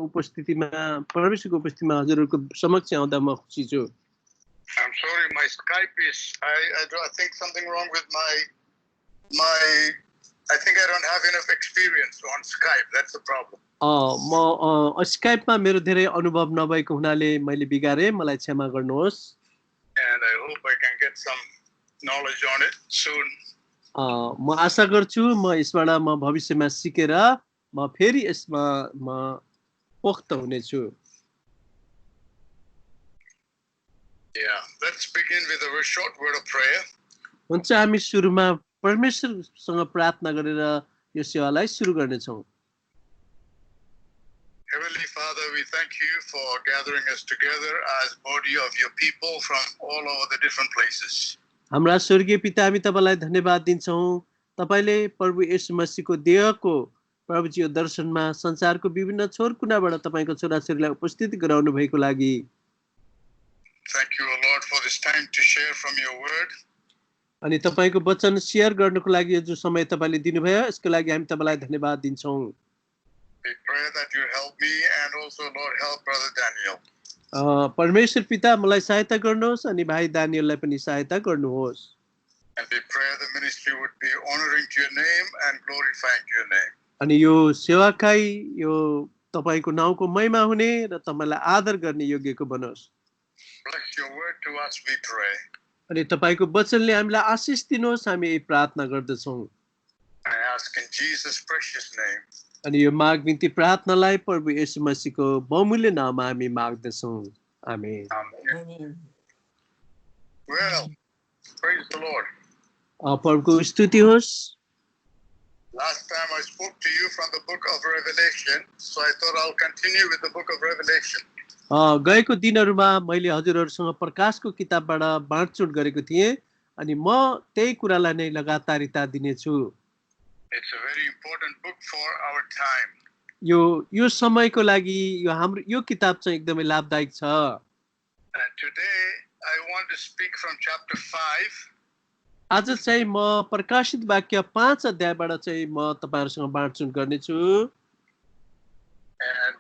उपस्थितिमा परमेश्वरको उपस्थितिमा हजुरहरूको समक्ष आउँदा म खुसी छु। I'm sorry, my Skype is. I think something wrong with my. I think I don't have enough experience on Skype. That's the problem. म स्काइपमा मेरो धेरै अनुभव नभएको हुनाले मैले बिगारे, मलाई क्षमा गर्नुहोस्। And I hope I can get some knowledge on it soon. म आशा गर्छु म यसबाट म भविष्यमा सिकेर म फेरि यसमा म पोख्त हुनेछु। Yeah, let's begin with a very short word of prayer. हुन्छ हामी सुरुमा परमेश्वरसँग प्रार्थना गरेर यो सेवालाई सुरु गर्नेछौँ। Heavenly Father, we thank you for gathering us together as body of your people from all over the different places. हाम्रा स्वर्गीय पिता, हामी तपाईलाई धन्यवाद दिन्छौँ। तपाईले प्रभु येशू मसीहको देहको प्रभुजीको दर्शनमा संसारको विभिन्न छोरकुनाबाट तपाईको छोराछोरीलाई उपस्थित गराउनु भएको लागि Thank you, Lord, for this time to share from your word. अनि तपाईको वचन शेयर गर्नको लागि जो समय तपाईले दिनुभयो यसको लागि हामी तपाईलाई धन्यवाद दिन्छौँ। We pray that you help me and also, Lord, help Brother Daniel. परमेश्वर पिता मलाई सहायता गर्नुहोस् अनि भाइ दानियललाई पनि सहायता गर्नुहोस्। And we pray the ministry would be honoring to your name and glorifying to your name. अनि यो सेवाकाई यो तपाईको नामको महिमा हुने र तपाईलाई आदर गर्ने योग्यको बनोस्। Bless your word to us, we pray. अनि तपाईको वचनले हामीलाई आशीष दिनुहोस्, हामी यही प्रार्थना गर्दछौँ। I ask in Jesus' precious name. अनि यो माग बिन्ती प्रार्थनालाई प्रभु येशू मसीहको बहुमूल्य नाममा हामी माग्दछौँ। आमेन। Amen. Well, praise the Lord. प्रभुको स्तुति होस्। Last time I spoke to you from the book of Revelation, so I thought I'll continue with the book of Revelation. गएको दिनहरुमा मैले हजुरहरुसँग प्रकाशको किताबबाट बाँडचुँड गरेको थिएँ अनि म त्यही कुरालाई नै लगातारिता दिनेछु। It's a very important book for our time. यो समयको लागि यो हाम्रो यो किताब चाहिँ एकदमै लाभदायक छ। And today I want to speak from chapter 5. आज चाहिँ म प्रकाशित वाक्य 5 अध्यायबाट चाहिँ म तपाईहरुसँग बाँडचुँड गर्नेछु। And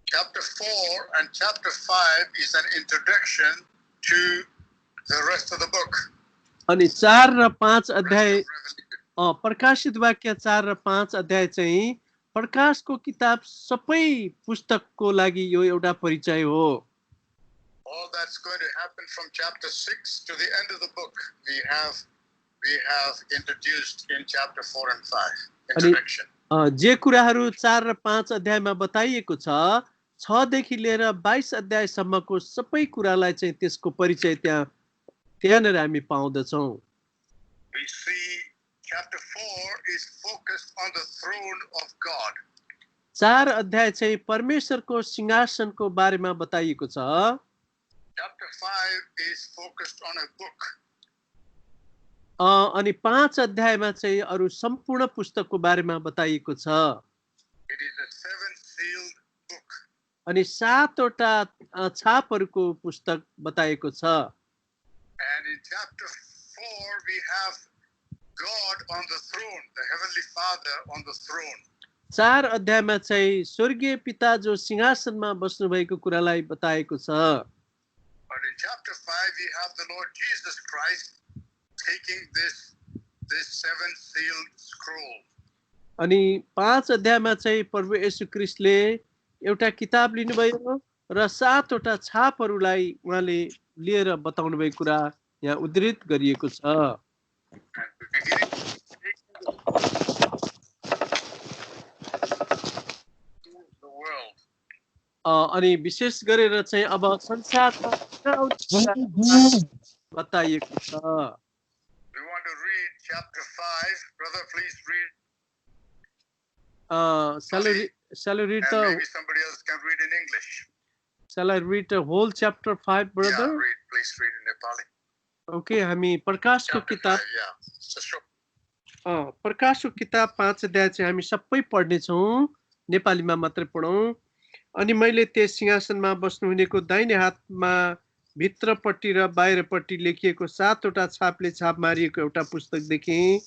chapter 4 and chapter 5 is an introduction to the rest of the book. अनि 4 र 5 अध्याय प्रकाशित वाक्य 4 र 5 अध्याय चाहिँ प्रकाशको किताब सबै पुस्तकको लागि यो एउटा परिचय हो। All that's going to happen from chapter 6 to the end of the book we have introduced in chapter 4 and 5 introduction. जे कुराहरू 4 र 5 अध्यायमा बताइएको छ 6 देखि लिएर 22 अध्यायसम्मको सबै कुरालाई चाहिँ त्यसको परिचय त्यहाँनेर हामी पाउँदछौं। We see chapter 4 is focused on the throne of God. 4 अध्याय चाहिँ परमेश्वरको सिंहासनको बारेमा बताइएको छ। Chapter 5 is focused on a book. अनि 5 अध्यायमा चाहिँ अरु सम्पूर्ण पुस्तकको बारेमा बताइएको छ। It is a 7-sealed book. अनि 7 वटा छापहरूको पुस्तक बताइएको छ। And in chapter 4 we have God on the throne, the heavenly Father on the throne. 4 अध्यायमा चाहिँ स्वर्गीय पिता जो सिंहासनमा बस्नु भएको कुरालाई बताएको छ। But in chapter 5 we have the Lord Jesus Christ taking this 7-sealed scroll. अनि 5 अध्यायमा चाहिँ प्रभु येशू ख्रीष्टले एउटा किताब लिनुभयो र 7 वटा छापहरूलाई उहाँले लिएर बताउनु भएको कुरा यहाँ उद्धृत गरिएको छ। अनि विशेष गरेर चाहिँ अब संसारमा बताइएको छ। We want to read chapter 5. Brother, please read. Shall I read and maybe somebody else can read in English. Shall I read the whole chapter 5, brother? Yeah, please read in Nepali. Okay, हामी प्रकाशको किताब प्रकाशको किताब 5 अध्याय चाहिँ हामी सबै पढ्ने छौं, नेपालीमा मात्रै पढौं। अनि मैले त्यस सिंहासनमा बस्नुहुनेको दाहिने हातमा भित्रपट्टि र बाहिरपट्टि लेखिएको 7 वटा छापले छाप मारिएको एउटा पुस्तक देखेँ।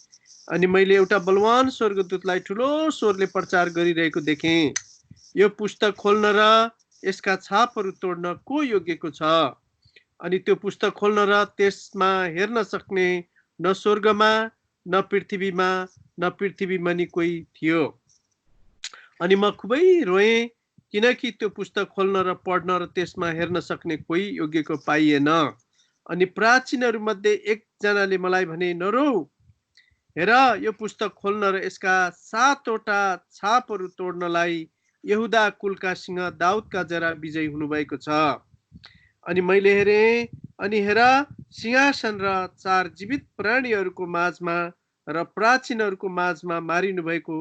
अनि मैले एउटा बलवान स्वर्गदूतलाई ठूलो स्वरले प्रचार गरिरहेको देखेँ। यो पुस्तक खोल्न र यसका छापहरू तोड्न को योग्यको छ? अनि त्यो पुस्तक खोल्न र त्यसमा हेर्न सक्ने न स्वर्गमा न पृथ्वीमा न पृथ्वीमुनि कोही थियो। अनि म खुबै रोएँ, किनकि त्यो पुस्तक खोल्न र पढ्न र त्यसमा हेर्न सक्ने कोही योग्यको पाइएन। अनि प्राचीनहरू मध्ये एकजनाले मलाई भने, नरो, हेर, यो पुस्तक खोल्न र यसका 7वटा छापहरू तोड्नलाई यहुदा कुलका सिंह दाउदका जरा विजयी हुनुभएको छ। अनि मैले हेरेँ, अनि हेर, सिंहासन र 4 जीवित प्राणीहरूको माझमा र प्राचीनहरूको माझमा मारिनु भएको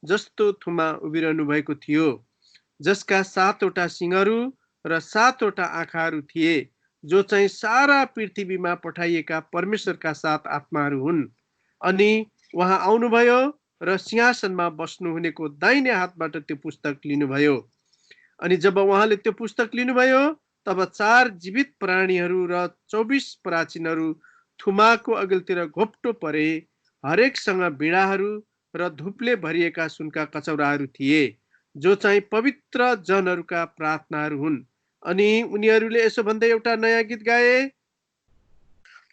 जस्तो थुमा उभिरहनु भएको थियो, जसका 7वटा सिंहहरू र 7वटा आँखाहरू थिए, जो चाहिँ सारा पृथ्वीमा पठाइएका परमेश्वरका 7 आत्माहरू हुन्। अनि उहाँ आउनुभयो र सिंहासनमा बस्नुहुनेको दाहिने हातबाट त्यो पुस्तक लिनुभयो। अनि जब उहाँले त्यो पुस्तक लिनुभयो, तब 4 जीवित प्राणीहरू र 24 प्राचीनहरू थुमाको अघिल्तिर घोप्टो परे। हरेकसँग बीडाहरू र धुपले भरिएका सुनका कचौराहरू थिए, जो चाहिँ पवित्र जनहरूका प्रार्थनाहरू हुन्। अनि उनीहरूले यसो भन्दै एउटा नयाँ गीत गाए,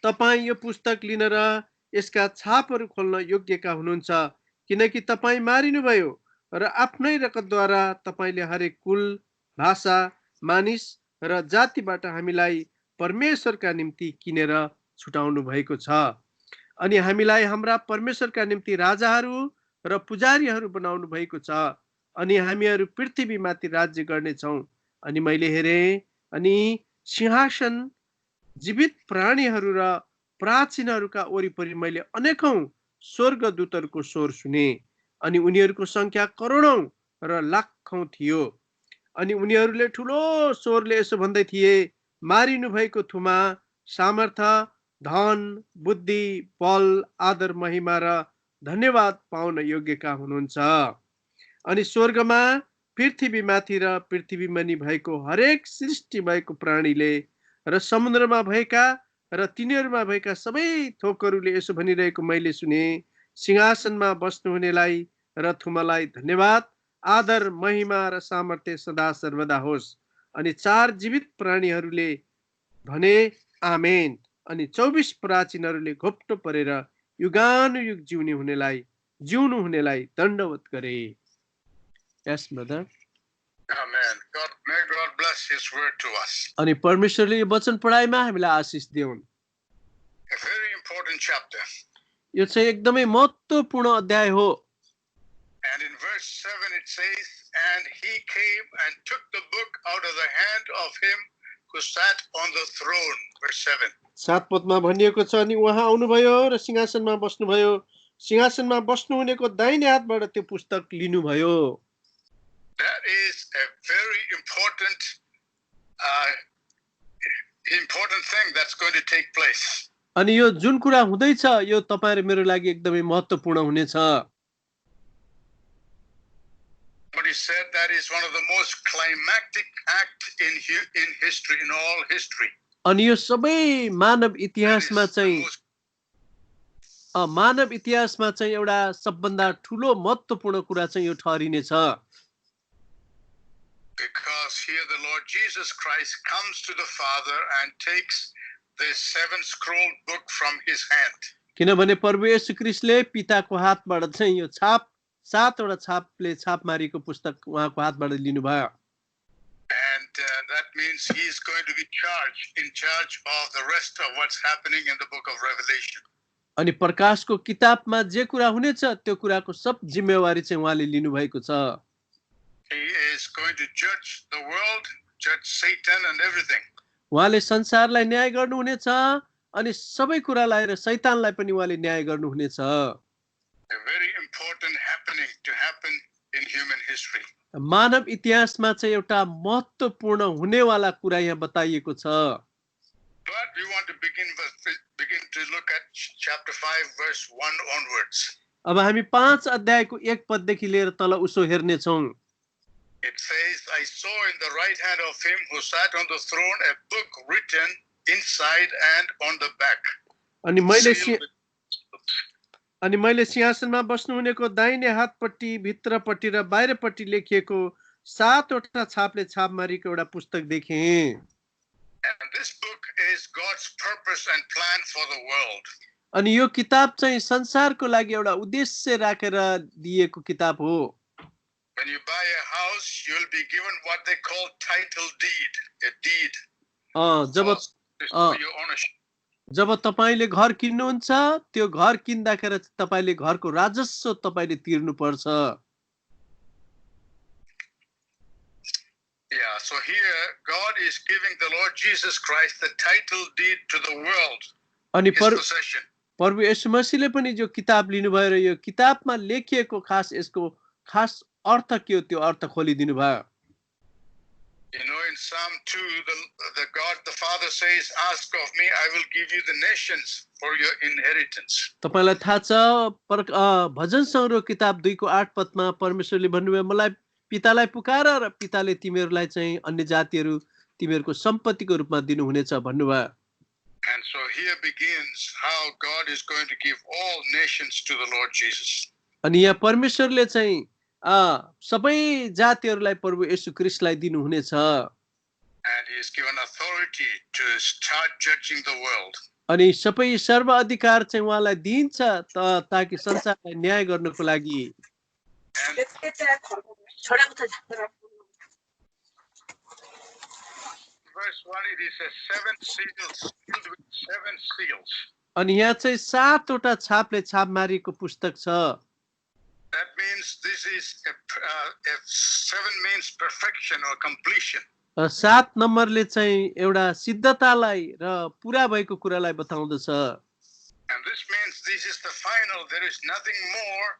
तपाईँ यो पुस्तक लिन र यसका छापहरू खोल्न योग्यका हुनुहुन्छ, किनकि तपाईँ मारिनुभयो र आफ्नै रगतद्वारा तपाईँले हरेक कुल, भाषा, मानिस र जातिबाट हामीलाई परमेश्वरका निम्ति किनेर छुटाउनु भएको छ। अनि हामीलाई हाम्रा परमेश्वरका निम्ति राजाहरू र पुजारीहरू बनाउनु भएको छ। अनि हामीहरू पृथ्वीमाथि राज्य गर्नेछौँ। अनि मैले हेरेँ, अनि सिंहासन, जीवित प्राणीहरू र प्राचीनहरूका वरिपरि मैले अनेकौं स्वर्गदूतहरूको स्वर सुने। अनि उनीहरूको संख्या करोडौं र लाखौं थियो। अनि उनीहरूले ठुलो स्वरले यसो भन्दै थिए, मारिनु भएको थुमा सामर्थ, धन, बुद्धि, बल, आदर, महिमा र धन्यवाद पाउन योग्यका हुनुहुन्छ। अनि स्वर्गमा, पृथ्वीमाथि र पृथ्वीमुनि भएको हरेक सृष्टि भएको प्राणीले र समुद्रमा भएका र तिनीहरूमा भएका सबै थोकहरूले यसो भनिरहेको मैले सुने, सिंहासनमा बस्नुहुनेलाई र थुमालाई धन्यवाद, आदर, महिमा र सामर्थ्य सदा सर्वदा होस्। अनि 4 जीवित प्राणीहरूले भने, आमेन। अनि 24 प्राचीनहरूले घोप्टो परेर युगानुयुग जिउनु हुनेलाई दण्डवत गरे। Yes, brother. Amen. May God bless His word to us. अनि परमेश्वरले यो वचन पढाइमा हामीलाई आशिष दिउन्। A very important chapter. यो चाहिँ एकदमै महत्त्वपूर्ण अध्याय हो। And in verse 7 it says, and he came and took the book out of the hand of him who sat on the throne. Verse 7. 7 पदमा भनिएको छ, अनि उहाँ आउनुभयो र सिंहासनमा बस्नुभयो, सिंहासनमा बस्नुहुनेको दाहिने हातबाट त्यो पुस्तक लिनुभयो। That is a very important thing that's going to take place. अनि यो जुन कुरा हुँदैछ, यो तपाईँ र मेरो लागि एकदमै महत्त्वपूर्ण हुनेछ। Somebody said that is one of the most climactic acts in history, in all history. अनि यो सबै मानव इतिहासमा चाहिँ एउटा सबभन्दा ठुलो महत्त्वपूर्ण कुरा चाहिँ यो ठहरिनेछ। Because here the Lord Jesus Christ comes to the Father and takes the 7-scroll book from his hand. किनभने प्रभु येशू ख्रीष्टले पिताको हातबाट चाहिँ यो 7वटा छापले छाप मारिएको पुस्तक उहाँको हातबाट लिनुभयो। And that means he is going to be in charge of the rest of what's happening in the book of Revelation. अनि प्रकाशको किताबमा जे कुरा हुनेछ त्यो कुराको सब जिम्मेवारी चाहिँ उहाँले लिनुभएको छ। He is going to judge the world, judge Satan and everything. उहाँले संसारलाई न्याय गर्नुहुनेछ अनि सबै कुरालाई र शैतानलाई पनि उहाँले न्याय गर्नुहुनेछ। A very important happening to happen in human history. मानव इतिहासमा चाहिँ एउटा महत्त्वपूर्ण हुनेवाला कुरा यहाँ बताइएको छ। But we want to begin to look at chapter 5 verse 1 onwards. अब हामी 5 अध्यायको 1 पददेखि लिएर तल उसो हेर्ने छौं। It says, I saw in the right hand of him who sat on the throne a book written inside and on the back. अनि मैले सिंहासनमा बस्नुहुनेको दाहिने हातपट्टि, भित्रपट्टि र बाहिरपट्टि लेखिएको 7वटा छापले छाप मारिएको एउटा पुस्तक देखेँ। And this book is God's purpose and plan for the world. अनि यो किताब चाहिँ संसारको लागि एउटा उद्देश्य राखेर दिएको किताब हो। When you buy a house, you will be given what they call title deed, a deed. For your ownership. जब तपाईले घर किन्नुहुन्छ त्यो घर किन्दाखेरि तपाईले घरको राजस्व तपाईले तिर्नु पर्छ। Yeah, so here God is giving the Lord Jesus Christ the title deed to the world. अनि प्रभु येशू मसीहले पनि जो किताब लिनुभयो र यो किताबमा लेखिएको खास यसको खास अर्थ के हो त्यो अर्थ खोलिदिनु भयो। You know, in Psalm 2, the God the Father says, "Ask of me, I will give you the nations for your inheritance." तपाईलाई थाहा छ भजन संग्रह किताब 2 को 8 पदमा परमेश्वरले भन्नुभयो मलाई पितालाई पुकार र पिताले तिमीहरूलाई चाहिँ अन्य जातिहरू तिमीहरूको सम्पत्तिको रूपमा दिनुहुनेछ भन्नुभयो। And so here begins how God is going to give all nations to the Lord Jesus. अनि यहाँ परमेश्वरले चाहिँ सबै जातिहरूलाई प्रभु येशू ख्रीष्टलाई दिनुहुनेछ। And he is given authority to start judging the world. अनि सबै सर्वाधिकार चाहिँ उहाँलाई दिन्छ ताकि संसारलाई न्याय गर्नको लागि। Verse 1 it is a 7 seals sealed with 7 seals. अनि यहाँ चाहिँ 7वटा छापले छाप मारिएको पुस्तक छ। That means this is a 7 means perfection or completion. 7 नम्बरले चाहिँ एउटा सिद्धतालाई र पूरा भएको कुरालाई बताउँदछ। And this means this is the final, there is nothing more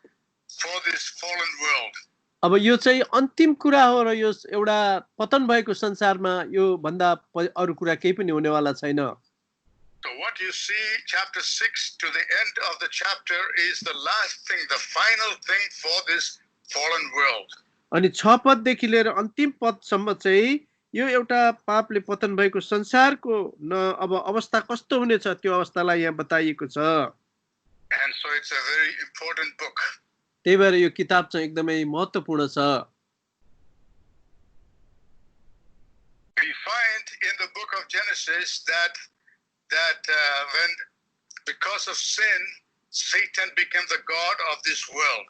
for this fallen world. अब यो चाहिँ अन्तिम कुरा हो र यो एउटा पतन भएको संसारमा यो भन्दा अरु कुरा केही पनि हुनेवाला छैन। So what you see chapter 6 to the end of the chapter is the last thing, the final thing for this fallen world. अनि 6 पददेखि लिएर अन्तिम पदसम्म चाहिँ यो एउटा पापले पतन भएको संसारको अब अवस्था कस्तो हुनेछ त्यो अवस्थालाई यहाँ बताइएको छ। And so it's a very important book. त्यही भएर यो किताब चाहिँ एकदमै महत्त्वपूर्ण छ। We find in the book of Genesis that when because of sin Satan became the god of this world.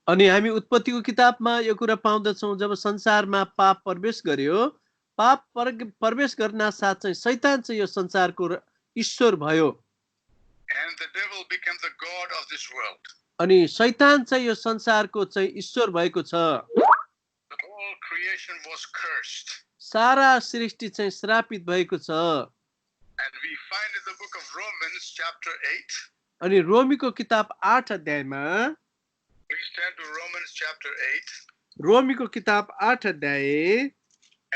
अनि हामी उत्पत्तिको किताबमा यो कुरा पाउँदछौं जब संसारमा पाप प्रवेश गर्यो पाप प्रवेश गर्न साथ चाहिँ शैतान चाहिँ यो संसारको ईश्वर भयो। And the devil became the god of this world. अनि शैतान चाहिँ यो संसारको चाहिँ ईश्वर भएको छ। The whole creation was cursed. सारा सृष्टि चाहिँ श्रापित भएको छ। And we find in the book of Romans chapter 8. अनि रोमीको किताब 8 अध्यायमा Please turn to Romans chapter 8. रोमीको किताब 8 अध्याय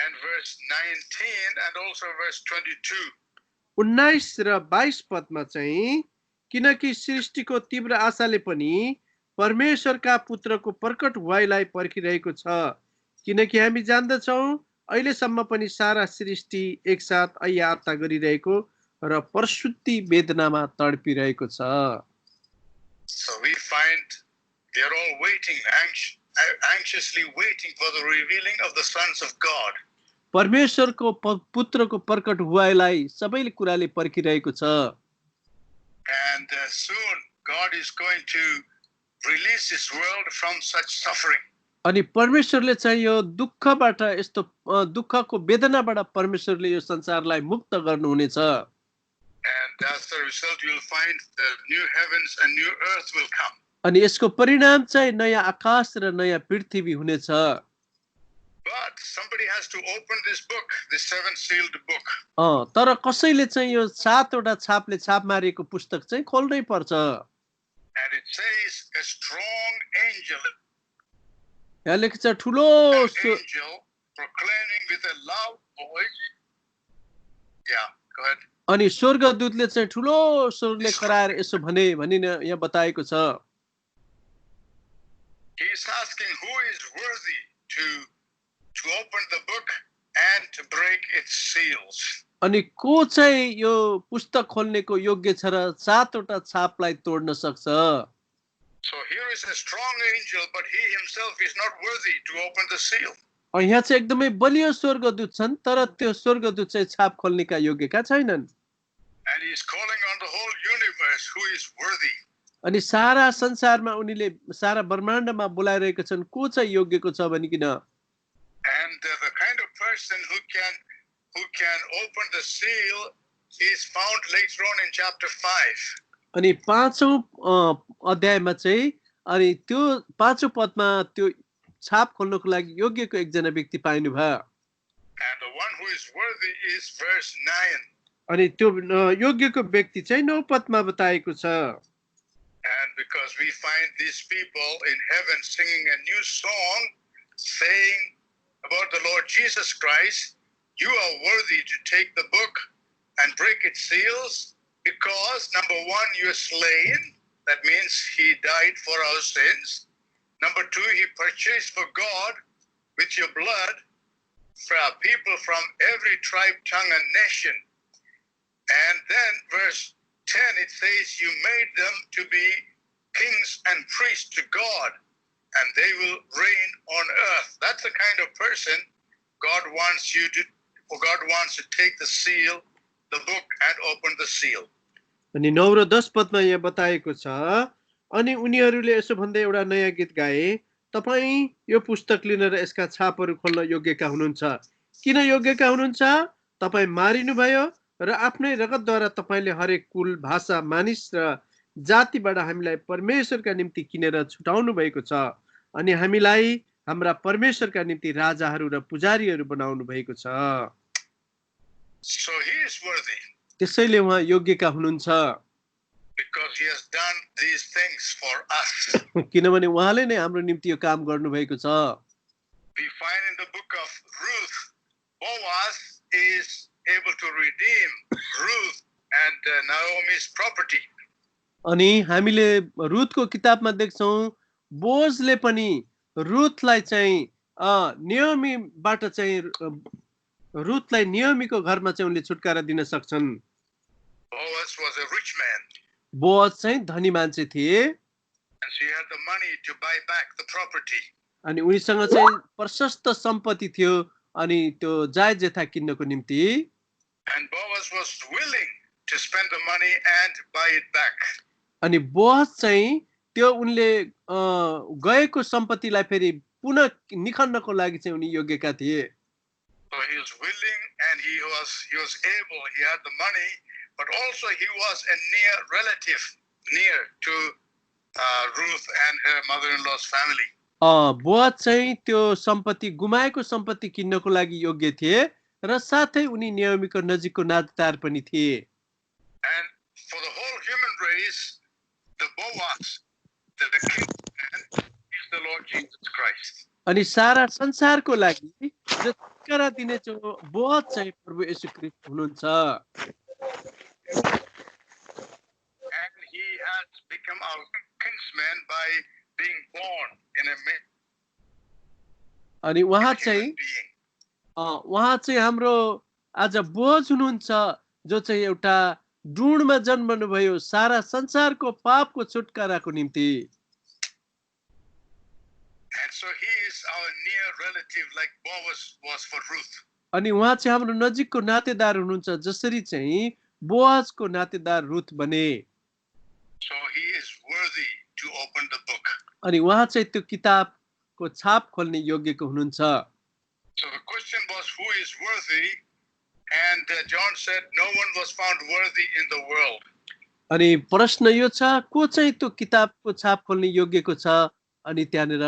and verse 19 and also verse 22. 19 र 22 पदमा चाहिँ किनकि सृष्टिको तीव्र आशाले पनि परमेश्वरका पुत्रको प्रकट भुवाईलाई पर्खिरहेको छ किनकि हामी जान्दछौं अहिलेसम्म पनि सारा सृष्टि एकसाथ अय्याता गरिरहेको र प्रसुति वेदनामा तडपिरहेको छ। So we find they are all waiting, anxiously waiting for the revealing of the sons of God. परमेश्वरको पुत्रको प्रकट भुवाईलाई सबैले कुराले पर्खिरहेको छ। And soon God is going to release this world from such suffering. अनि परमेश्वरले चाहिँ यो दुःखबाट यस्तो दुःखको वेदनाबाट परमेश्वरले यो संसारलाई मुक्त गर्नुहुनेछ। And as a result you will find the new heavens and new earth will come. अनि यसको परिणाम चाहिँ नयाँ आकाश र नयाँ पृथ्वी हुनेछ। But somebody has to open this book, this 7 sealed book. तर कसैले चाहिँ यो 7 वटा छापले छाप मारिएको पुस्तक चाहिँ खोल्नै पर्छ। And it says a strong angel. यहाँ लेखेको छ ठुलो angel proclaiming with a loud voice. Yeah, go ahead. अनि स्वर्गदूतले चाहिँ ठुलो स्वरले कराएर यसो भने भनिन यहाँ बताएको छ। He is asking who is worthy to open the book and to break its seals. अनि को चाहिँ यो पुस्तक खोल्नेको योग्य छ र 7 वटा छापलाई तोड्न सक्छ। So here is a strong angel but he himself is not worthy to open the seal. यहाँ चाहिँ एकदमै बलियो स्वर्गदूत छन् तर त्यो स्वर्गदूत चाहिँ छाप खोल्नेका योग्यका छैनन् And he is calling on the whole universe who is worthy. अनि सारा संसारमा उनीले सारा ब्रह्माण्डमा बोलाइरहेका छन् को चाहिँ योग्यको छ भनिकिन And the kind of person who can open the seal is found later on in chapter 5. अनि 5औं अध्यायमा चाहिँ अनि त्यो 5औं पदमा त्यो छाप खोल्नको लागि योग्यको एकजना व्यक्ति पाइनु भयो And the one who is worthy is verse 9. अनि त्यो योग्यको व्यक्ति चाहिँ 9 पदमा बताएको छ And because we find these people in heaven singing a new song saying about the Lord Jesus Christ, you are worthy to take the book and break its seals because number one, you are slain. That means he died for our sins. Number two, he purchased for God with your blood for people from every tribe, tongue, and nation. And then verse 10, it says, you made them to be kings and priests to God, and they will reign on earth. That's the kind of person God wants to take the seal, the book, and open the seal. अनि 9 र 10 पदमा यहाँ बताएको छ अनि उनीहरूले यसो भन्दै एउटा नयाँ गीत गाए तपाई यो पुस्तक लिन र यसका छापहरू खोल्न योग्यका हुनुहुन्छ किन योग्यका हुनुहुन्छ तपाई मारिनु भयो र आफ्नै रगतद्वारा तपाईले हरेक कुल भाषा मानिस र जातिबाट हामीलाई परमेश्वरका निम्ति किनेर छुटाउनु भएको छ अनि हामीलाई हाम्रा परमेश्वरका निम्ति राजाहरू र पुजारीहरू बनाउनु भएको छ So he is worthy त्यसैले उहाँ योग्यका हुनुहुन्छ because he has done these things for us. किनभने उहाँले नै हाम्रो निम्ति यो काम गर्नु भएको छ We find in the book of Ruth, Boaz is able to redeem Ruth and Naomi's property. अनि हामीले रुथको किताबमा देख्छौं बोजले पनि रुथलाई चाहिँ नियमीबाट चाहिँ रुथलाई नियमीको घरमा चाहिँ उनले छुटकारा दिन सक्छन् Boaz was a rich man. बोज चाहिँ धनी मान्छे थिए And she had the money to buy back the property. अनि उनीसँग चाहिँ प्रशस्त सम्पत्ति थियो अनि त्यो जायज जथा किन्नको निम्ति And Boaz was willing to spend the money and buy it back. अनि बोज चाहिँ त्यो उनले गएको सम्पत्तिलाई फेरि पुनः निखन्नको लागि चाहिँ उनी योग्यका थिए So he was willing and he was able, he had the money, but also he was a near relative, near to Ruth and her mother-in-law's family. बोज चाहिँ त्यो सम्पत्ति गुमाएको सम्पत्ति किन्नको लागि योग्य थिए र साथै उनी नियमीको नजिकको नातेदार पनि थिए And for the whole human race, the Boaz, the king man, is the Lord Jesus Christ. अनि सारा संसारको लागि जो छुटकारा दिने जो बोज चाहिँ प्रभु येशू ख्रीष्ट हुनुहुन्छ And he has become our kinsman by being born in a अनि उहाँ चाहिँ human being. उहाँ चाहिँ हाम्रो आज बोझ हुनुहुन्छ जो चाहिँ एउटा डुँडमा जन्मनु भयो सारा संसारको पापको छुटकाराको निम्ति And so he is our near relative like Boaz was for Ruth. अनि उहाँ चाहिँ हाम्रो नजिकको नातेदार हुनुहुन्छ जसरी चाहिँ बोआजको नातेदार रुथ बने So he is worthy to open the book. अनि उहाँ चाहिँ त्यो किताबको छाप खोल्ने योग्यको हुनुहुन्छ So the question was, who is worthy? And John said, no one was found worthy in the world. अनि प्रश्न यो छ को चाहिँ त्यो किताबको छाप खोल्ने योग्यको छ अनि त्यहाँनिर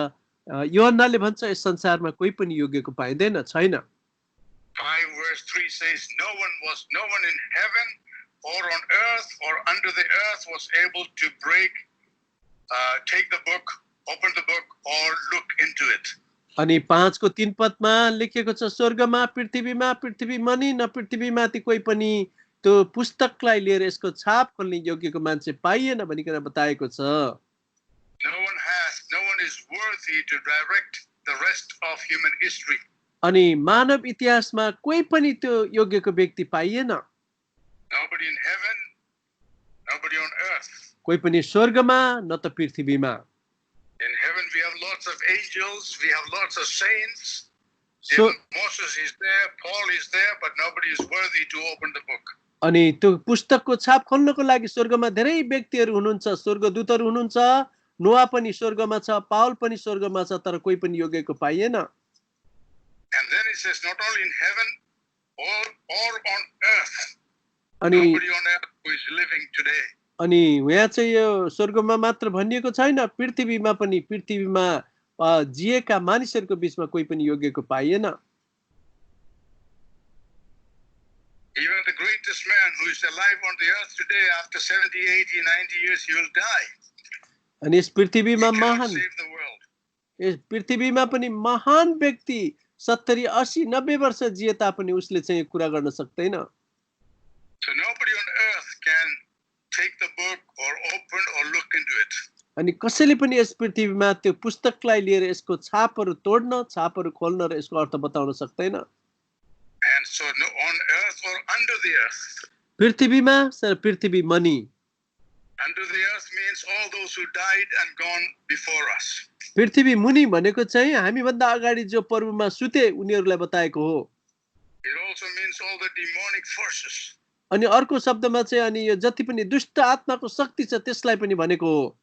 योहन्नाले भन्छ यस संसारमा कोही पनि योग्यको पाइँदैन छैन 5 verse 3 says, no one in heaven or on earth or under the earth was able to take the book, open the book, or look into it. अनि 5 को 3 पदमा लेखिएको छ स्वर्गमा पृथ्वीमा पृथ्वीमुनि न पृथ्वीमाथि कोही पनि त्यो पुस्तकलाई लिएर यसको छाप खोल्ने योग्यको मान्छे पाइएन भनिकन बताएको छ No one is worthy to direct the rest of human history. अनि मानव इतिहासमा कोही पनि त्यो योग्यको व्यक्ति पाइएन Nobody in heaven, nobody on earth. कोही पनि स्वर्गमा न त पृथ्वीमा In heaven we have lots of angels, we have lots of saints, So Even Moses is there, Paul is there, but nobody is worthy to open the book. अनि त्यो पुस्तकको छाप खोल्नको लागि स्वर्गमा धेरै व्यक्तिहरू हुनुहुन्छ, स्वर्गदूतहरू हुनुहुन्छ, नोआ पनि स्वर्गमा छ, पाउल पनि स्वर्गमा छ, तर कोही पनि योग्यको पाइएन। And then it says, not only in heaven or on earth. अनि Nobody on earth who is living today. अनि यहाँ चाहिँ यो स्वर्गमा मात्र भनिएको छैन, पृथ्वीमा पनि, पृथ्वीमा जिएका मानिसहरूको बीचमा कोही पनि योग्यको पाइएन। Even the greatest man who is alive on the earth today, after 70, 80, 90 years, he will die. अनि यस पृथ्वीमा He cannot महान, save the world. यस पृथ्वीमा पनि महान व्यक्ति 70, 80, 90 वर्ष जिए तापनि उसले चाहिँ यो कुरा गर्न सक्दैन। So nobody on earth can take the book or open or look into it. अनि कसैले पनि यस पृथ्वीमा त्यो पुस्तकलाई लिएर यसको छापहरू तोड्न, छापहरू खोल्न र यसको अर्थ बताउन सक्दैन। And so no, on earth or under the earth. पृथ्वीमा र पृथ्वी money. Under the earth means all those who died and gone before us. पृथ्वी मुनि भनेको चाहिँ हामीभन्दा अगाडि जो पर्वमा सुते उनीहरूलाई बताएको हो। It also means all the demonic forces. अनि अर्को शब्दमा चाहिँ अनि यो जति पनि दुष्ट आत्माको शक्ति छ त्यसलाई पनि भनेको हो।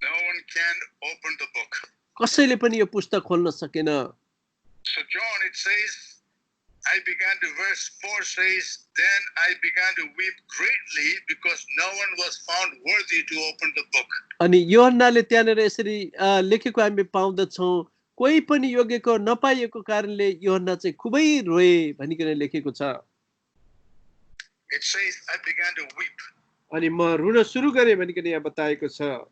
No one can open the book. कसैले पनि यो पुस्तक खोल्न सकेन। So John, it says, I began to, verse 4 says, then I began to weep greatly because no one was found worthy to open the book. अनि योहन्नाले त्यहाँनिर यसरी लेखेको हामी पाउँदछौँ, कोही पनि योग्यको नपाइएको कारणले योहन्ना चाहिँ खुबै रोए भनिकन लेखेको छ। It says, I began to weep. अनि म रुन सुरु गरेँ भनिकन यहाँ बताएको छ।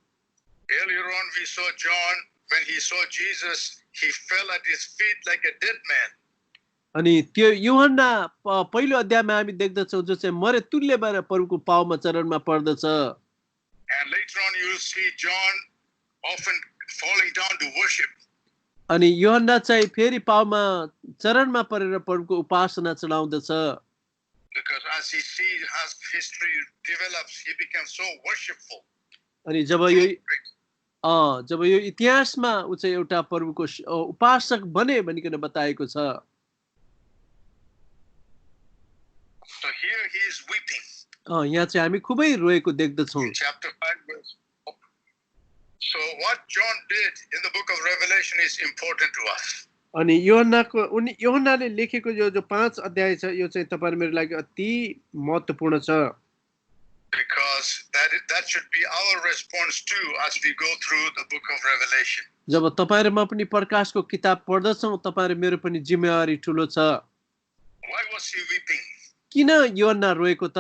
Earlier on we saw John, when he saw Jesus, he fell at his feet like a dead man. अनि त्यो यूहन्ना पहिलो अध्यायमा हामी देख्दछौँ जो चाहिँ मरे तुल्य भएर प्रभुको पाउमा चरणमा पर्दछ। And later on you will see John often falling down to worship. अनि यूहन्ना चाहिँ फेरि पाउमा चरणमा परेर प्रभुको उपासना चढाउँदछ। Because as he sees, as history develops, he becomes so worshipful. अनि जब यो इतिहासमा उ चाहिँ एउटा प्रभुको उपासक बने भनिकन बताएको छ। So here he is weeping. यहाँ चाहिँ हामी खुबै रोएको देख्दछौँ। Chapter 5 verse 4. So what John did in the book of Revelation is important to us. अनि यूहन्नाले लेखेको यो जो 5 अध्याय छ यो चाहिँ तपाईहरु मेरो लागि अति महत्त्वपूर्ण छ। Because that should be our response too as we go through the book of Revelation. जब तपाईहरुमा पनि प्रकाशको किताब पढ्दछौँ तपाईहरु मेरो पनि जिम्मेवारी ठूलो छ। Why was he weeping? किन यूहन्ना रोएको त?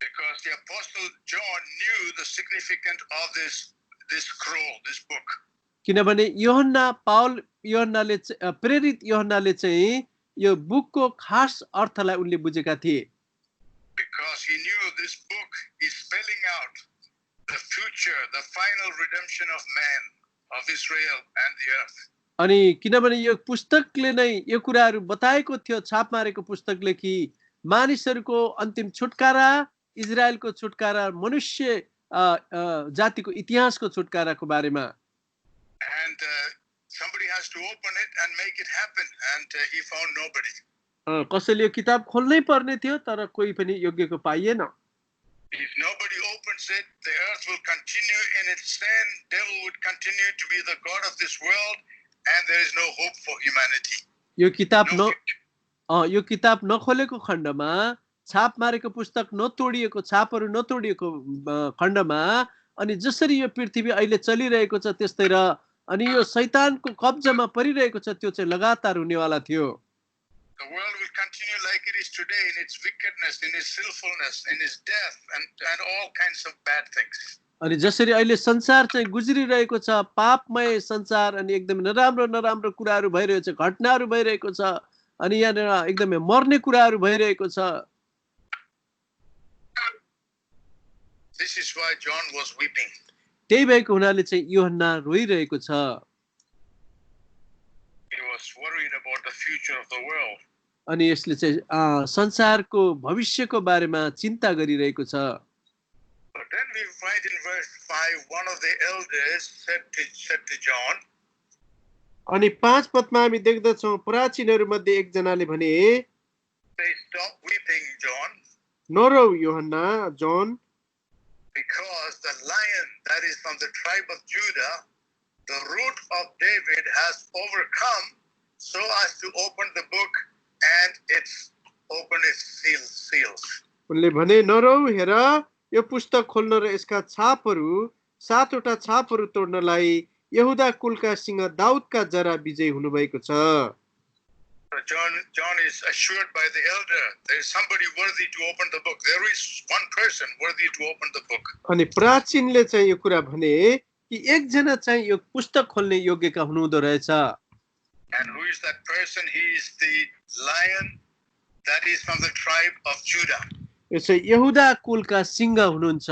Because the apostle John knew the significance of this scroll, this book. किनभने प्रेरित यूहन्नाले चाहिँ यो बुकको खास अर्थलाई उनले बुझेका थिए। Because he knew this book is spelling out the future, the final redemption of man, of Israel and the earth. अनि किनभने यो पुस्तकले नै यो कुराहरू बताएको थियो, छाप मारेको पुस्तकले कि मानिसहरूको अन्तिम छुटकारा, इजरायलको छुटकारा, मनुष्य जातिको इतिहासको छुटकाराको बारेमा। And somebody has to open it and make it happen, and he found nobody. कसैले यो किताब खोल्नै पर्ने थियो तर कोही पनि योग्यको पाइएन। If nobody opens it, the earth will continue in its sin, devil would continue to be the god of this world, and there is no hope for humanity. यो किताब नखोलेको खण्डमा, छाप मारेको पुस्तक नतोडिएको, छापहरू नतोडिएको खण्डमा अनि जसरी यो पृथ्वी अहिले चलिरहेको छ त्यस्तै र अनि यो शैतानको कब्जामा परिरहेको छ त्यो चाहिँ लगातार हुनेवाला थियो। The world will continue like it is today in its wickedness, in its sinfulness, in its death, and all kinds of bad things. अनि जसरी अहिले संसार चाहिँ गुज्रिरहेको छ, पापमय संसार अनि एकदम नराम्रो कुराहरू भइरहेको छ, घटनाहरू भइरहेको छ अनि यहाँ एकदमै मर्ने कुराहरू भइरहेको छ। This is why John was weeping. त्यही भएको हुनाले चाहिँ यूहन्ना रोइरहेको छ। He was worried about the future of the world. अनि यसले चाहिँ संसारको भविष्यको बारेमा चिन्ता गरिरहेको छ। But then we find in verse 5, one of the elders said to John, अनि 5 पदमा हामी देख्दछौँ प्राचीनहरू मध्ये एकजनाले भने Say, stop weeping, John, नरौ Yohanna John because the lion that is from the tribe of Judah, the root of David, has overcome so as to open the book and it's open its seals. उनले भने नरौ हेर यो पुस्तक खोल्न र यसका छापहरू 7वटा छापहरू तोड्नलाई यहुदा कुलका सिंह दाउदका जरा विजयी हुनुभएको छ। So John is assured by the elder there is somebody worthy to open the book. There is one person worthy to open the book. अनि प्राचीनले चाहिँ यो कुरा भने कि एकजना चाहिँ यो पुस्तक खोल्ने योग्यका हुनुहुँदो रहेछ। And who is that person? He is the lion that is from the tribe of Judah. यो चाहिँ यहुदा कुलका सिंह हुनुहुन्छ।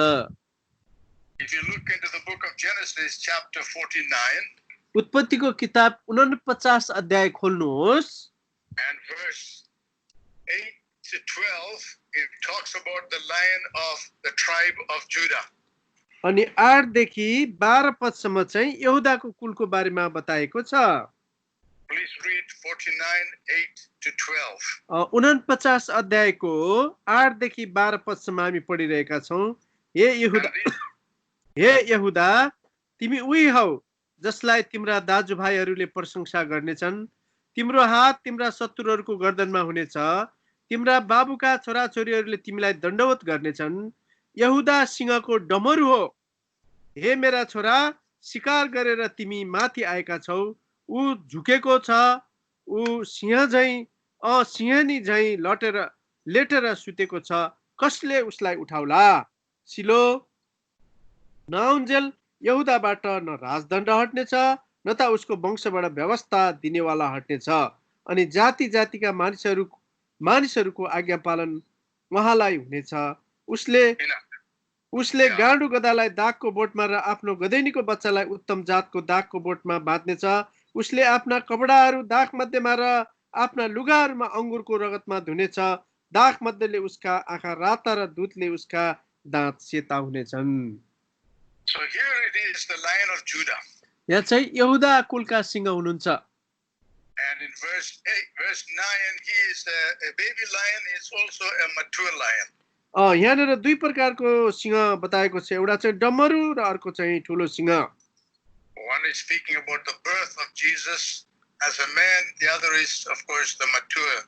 If you look into the book of Genesis chapter 49 उत्पत्तिको किताब 49 अध्याय खोल्नुहोस् and verse 8 to 12, it talks about the lion of the tribe of Judah. अनि 8 देखि 12 पदसम्म चाहिँ यहुदाको कुलको बारेमा बताएको छ। Please read 49, 8 to 12. 49 अध्यायको 8 देखि 12 पदसम्म हामी पढिरहेका छौँ। हे यहुदा तिमी उही हौ जसलाई तिम्रा दाजुभाइहरूले प्रशंसा गर्नेछन्। तिम्रो हात तिम्रा शत्रुहरूको गर्दनमा हुनेछ। तिम्रा बाबुका छोराछोरीहरूले तिमीलाई दण्डवत गर्नेछन्। यहुदा सिंहको डमरू हो। हे मेरा छोरा शिकार गरेर तिमी माथि आएका छौ। ऊ झुकेको छ। ऊ सिंह झैं सिंहनी झैं लेटेर सुतेको छ। कसले उसलाई उठाउला? सिलो नआउन्जेल यहुदाबाट न राजदण्ड हट्नेछ न त उसको वंशबाट व्यवस्था दिनेवाला हट्नेछ। अनि जाति जातिका मानिसहरूको आज्ञा पालन उहाँलाई हुनेछ। उसले गाडु गधालाई दागको बोटमा र आफ्नो गधेनीको बच्चालाई उत्तम जातको दागको बोटमा बाँध्नेछ। उसले आफ्ना कपडाहरू दाग मध्येमा र आफ्ना लुगाहरूमा अंगुरको रगतमा धुनेछ। दाग मध्येले उसका आँखा राता र दूतले उसका दाँत सेता हुनेछन्। So here it is, the lion of Judah. यहाँ चाहिँ यहुदा कुलका सिंह हुनुहुन्छ। And in verse 9, he is a baby lion, is also a mature lion. यहाँनिर दुई प्रकारको सिंह बताएको छ। एउटा चाहिँ डमरू र अर्को चाहिँ ठुलो Singh. One is speaking about the birth of Jesus as a man, the other is of course the mature,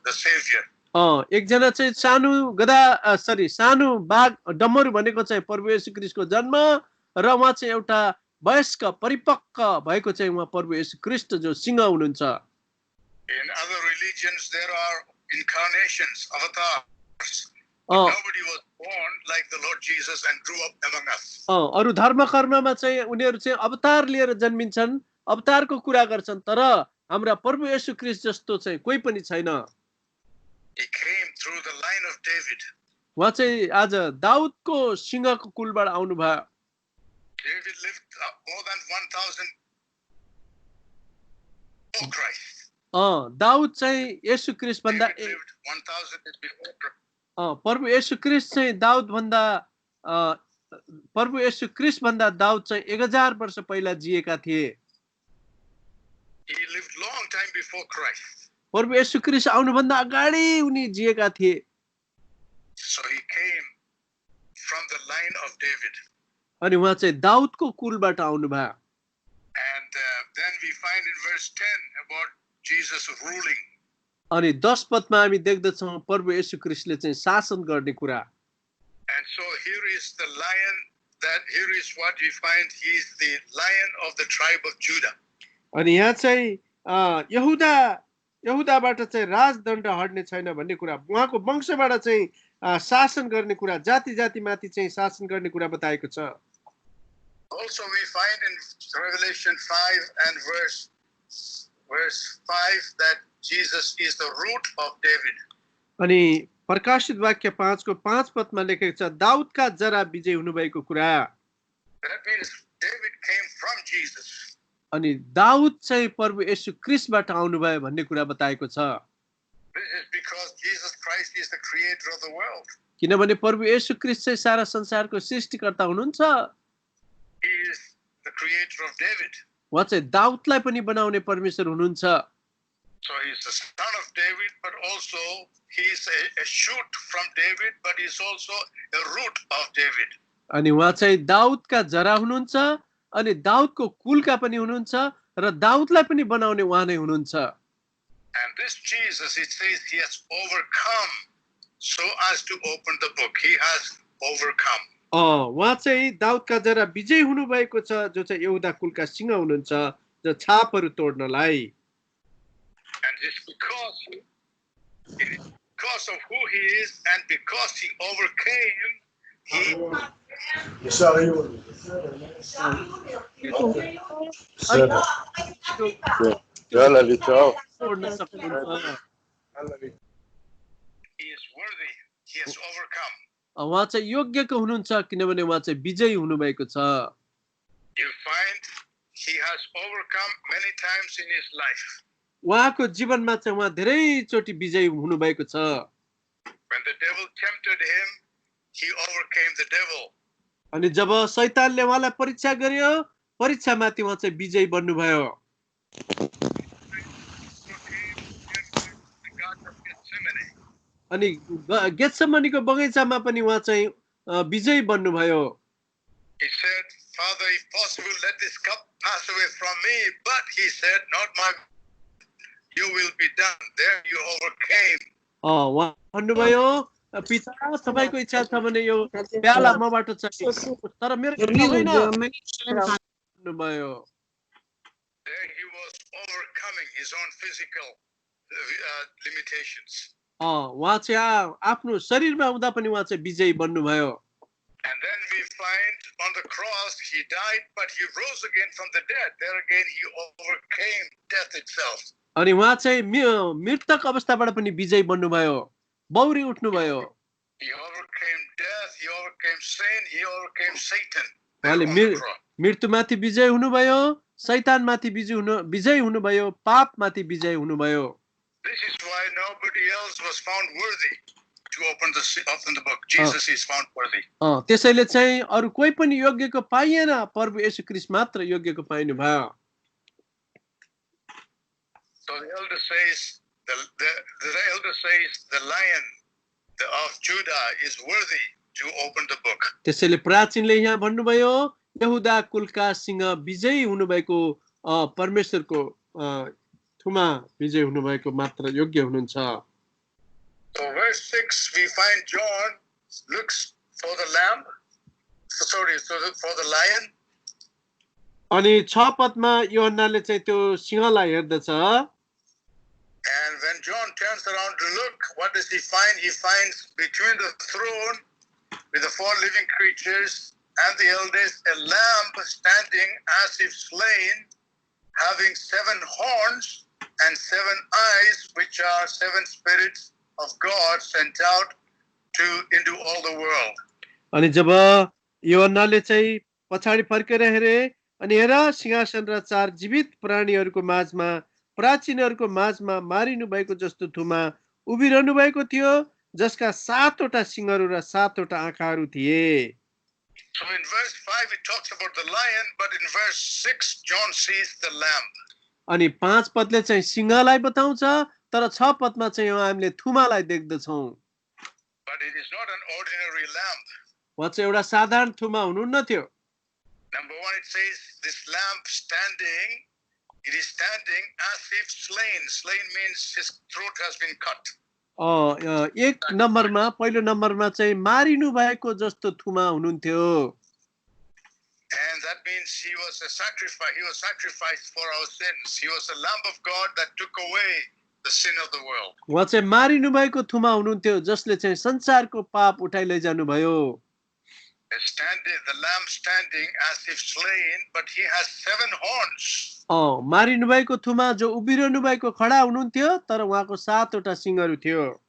the savior. एकजना चाहिँ सानो बाघ डमरू भनेको चाहिँ प्रभु येशू ख्रीष्टको जन्म र उहाँ चाहिँ एउटा वयस्क परिपक्व भएको चाहिँ उहाँ प्रभु येशू ख्रीष्ट जो सिंह हुनुहुन्छ। In other religions there are incarnations, avatars. Nobody was born like the Lord Jesus and grew up among us. अरु धर्म कर्ममा चाहिँ उनीहरू चाहिँ अवतार लिएर जन्मिन्छन्, अवतारको कुरा गर्छन्, तर हाम्रा प्रभु येशू ख्रीष्ट जस्तो चाहिँ कोही पनि छैन। He came through the line of David. उहाँ चाहिँ आज दाउदको सिंहको कुलबाट आउनु भयो। David lived more than 1000 before Christ. Daud चाहिँ येशू ख्रीष्ट भन्दा प्रभु येशू ख्रीष्ट चाहिँ प्रभु येशू ख्रीष्ट भन्दा दाउद चाहिँ 1000 वर्ष पहिला जिएका थिए। He lived long time before Christ. प्रभु येशू ख्रीष्ट आउनुभन्दा अगाडि उनी जिएका थिए। So he came from the line of David. अनि उहाँ चाहिँ दाउदको कुलबाट आउनु भयो। And then we find in verse 10 about Jesus ruling. अनि 10 पदमा हामी देख्दछौँ प्रभु येशू ख्रीष्टले चाहिँ शासन गर्ने कुरा। And so here is the lion, here is what we find, he is the lion of the tribe of Judah. अनि यहाँ चाहिँ यहुदाबाट चाहिँ राजदण्ड हट्ने छैन भन्ने कुरा, उहाँको वंशबाट चाहिँ शासन गर्ने कुरा, जाति जातिमाथि चाहिँ शासन गर्ने कुरा बताएको छ। Also we find in Revelation 5 and verse 5 that Jesus is the root of David. अनि प्रकाशित वाक्य 5 को 5 पदमा लेखेको छ दाउदका जरा विजय हुनुभएको कुरा। That means David came from Jesus. अनि दाउद चाहिँ प्रभु येशू ख्रीष्टबाट आउनु भयो भन्ने कुरा बताएको छ। This is because Jesus Christ is the creator of the world. किनभने प्रभु येशू ख्रीष्ट चाहिँ सारा संसारको सृष्टिकर्ता हुनुहुन्छ। He is the creator of David. उहाँ चाहिँ दाउदलाई पनि बनाउने परमेश्वर हुनुहुन्छ। So he's the son of David, but also he's a shoot from David, but he's also a root of David. अनि उहाँ चाहिँ दाउदका जरा हुनुहुन्छ अनि दाउदको कुलका पनि हुनुहुन्छ र दाउदलाई पनि बनाउने उहाँ नै हुनुहुन्छ। And this Jesus, it says he has overcome so as to open the book. He has overcome. उहाँ चाहिँ दाउदका जरा विजय हुनुभएको छ, जो चाहिँ यहुदा कुलका सिंह हुनुहुन्छ, जो छापहरू तोड्नलाई। And just because of who he is and because he overcame, he is worthy. He has overcome. उहाँ चाहिँ योग्यको हुनुहुन्छ किनभने उहाँ चाहिँ विजयी हुनुभएको छ। You find he has overcome many times in his life. उहाँको जीवनमा चाहिँ उहाँ धेरैचोटि विजयी हुनुभएको छ। When the devil tempted him, he overcame the devil. अनि जब शैतानले उहाँलाई परीक्षा गर्यो, परीक्षामाथि उहाँ चाहिँ विजयी बन्नुभयो। अनि गेत्सेमनीको बगैँचामा पनि उहाँ चाहिँ विजयी बन्नुभयो। He said, Father, if possible, let this cup pass away from me. But he said, not my will, you will be done. There you overcame. उहाँ भन्नुभयो, पिता तपाईको इच्छा छ भने यो प्याला मबाट चाहिँ तर मेरो इच्छा होइन भन्नुभयो। There he was overcoming his own physical limitations. उहाँ चाहिँ आफ्नो शरीरमा हुँदा पनि उहाँ चाहिँ विजयी बन्नुभयो। And then we find on the cross he died, but he rose again from the dead. There again he overcame death itself. अनि उहाँ चाहिँ मृतक अवस्थाबाट पनि विजयी बन्नुभयो, बौरी उठ्नुभयो। He overcame death, he overcame sin, he overcame Satan. उहाँले मृत्युमाथि विजय हुनुभयो, शैतानमाथि विजय हुनुभयो, पापमाथि विजय हुनुभयो। This is why nobody else was found worthy to open the book. Jesus is found worthy. त्यसैले चाहिँ अरु कोही पनि योग्यको पाइएन, प्रभु येशू ख्रीष्ट मात्र योग्यको पाइनु भयो। So the elder says, the Lion of Judah is worthy to open the book. त्यसैले प्राचीनले यहाँ भन्नुभयो, यहुदा कुलका सिंह विजयी हुनुभएको परमेश्वरको थुमा विजय हुनुभएको मात्र योग्य हुनुहुन्छ। So verse 6 we find John looks for the lamb. For the lion. अनि 6 पदमा यूहन्नाले चाहिँ त्यो सिंहलाई हेर्दछ। And when John turns around to look, what does he find? He finds between the throne with the 4 living creatures and the elders a lamb standing as if slain, having 7 horns and 7 eyes, which are 7 spirits of God sent out into all the world. अनि जब यूहन्नाले चाहिँ पछाडी फर्केर हेरे अनि हेर सिंहासन र 4 जीवित प्राणीहरूको माझमा प्राचीनहरूको माझमा मारिनु भएको जस्तो थुमा उभिरहनु भएको थियो, जसका 7 वटा सिंहहरू र 7 वटा आँखाहरू थिए। So in verse 5 it talks about the lion, but in verse 6 John sees the lamb. अनि 5 पदले चाहिँ सिंहलाई बताउँछ, तर 6 पदमा चाहिँ हामीले थुमालाई देख्दछौं। But it is not an ordinary lamb. उहाँ चाहिँ एउटा साधारण थुमा हुनुहुन्न थियो। Number 1, it says this lamb standing, it is standing as if slain. Slain means his throat has been cut. एक नम्बरमा पहिलो नम्बरमा चाहिँ मारिनु भएको जस्तो थुमा हुनुहुन्थ्यो। And that means he was a sacrifice. He was sacrificed for our sins. He was the lamb of God that took away the sin of the world. उहाँ चाहिँ मारिनु भएको थुमा हुनुहुन्थ्यो, जसले चाहिँ संसारको पाप उठाइ लैजानु भयो। The lamb standing as if slain, but he has 7 horns. मारिनु भएको थुमा जो उभिरहनु भएको खडा हुनुहुन्थ्यो, तर उहाँको 7 वटा सिंहहरू थियो।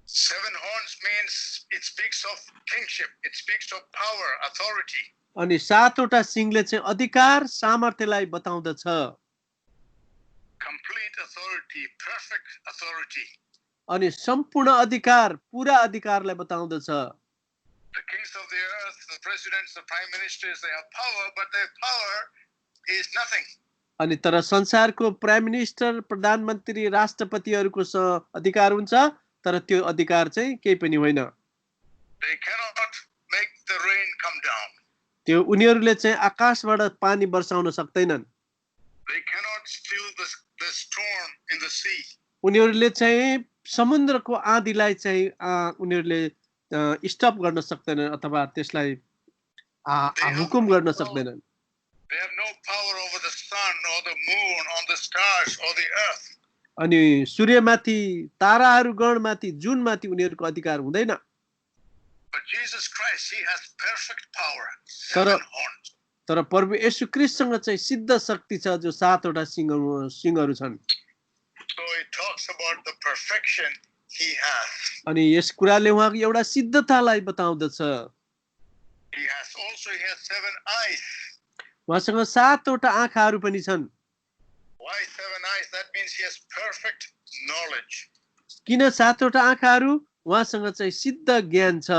7 horns means it speaks of kingship, it speaks of power, authority. अनि 7 वटा सिंहले चाहिँ अधिकार सामर्थ्यलाई बताउँदछ। Complete authority, perfect authority. अनि सम्पूर्ण अधिकार, पूरा अधिकारलाई बताउँदछ। The kings of the earth, the presidents, the prime ministers, they have power, but their power is nothing. अनि तर संसारको प्राइम मिनिस्टर, प्रधानमन्त्री, राष्ट्रपतिहरूको अधिकार हुन्छ, तर त्यो अधिकार चाहिँ केही पनि होइन। They cannot make the rain come down. त्यो उनीहरूले चाहिँ आकाशबाट पानी बर्साउन सक्दैनन्। They cannot still the storm in the sea. उनीहरूले चाहिँ समुद्रको आँधीलाई चाहिँ उनीहरूले स्टप गर्न सक्दैनन् अथवा त्यसलाई हुकुम गर्न सक्दैनन्। They have no power over the sun or the moon, on the stars or the earth. अनि सूर्यमाथि, ताराहरू गणमाथि, जुनमाथि उनीहरूको अधिकार हुँदैन। But Jesus Christ, he has perfect power. 7 horns. तर प्रभु येशू ख्रीष्टसँग चाहिँ सिद्ध शक्ति छ जो 7वटा सिंहहरू छन्। So it talks about the perfection he has. अनि यस कुराले उहाँको एउटा सिद्धतालाई बताउँदछ। He has 7 eyes. उहाँसँग 7वटा आँखाहरू पनि छन्। Why 7 eyes? That means he has perfect knowledge. किन 7वटा आँखाहरू? उहाँसँग चाहिँ सिद्ध ज्ञान छ।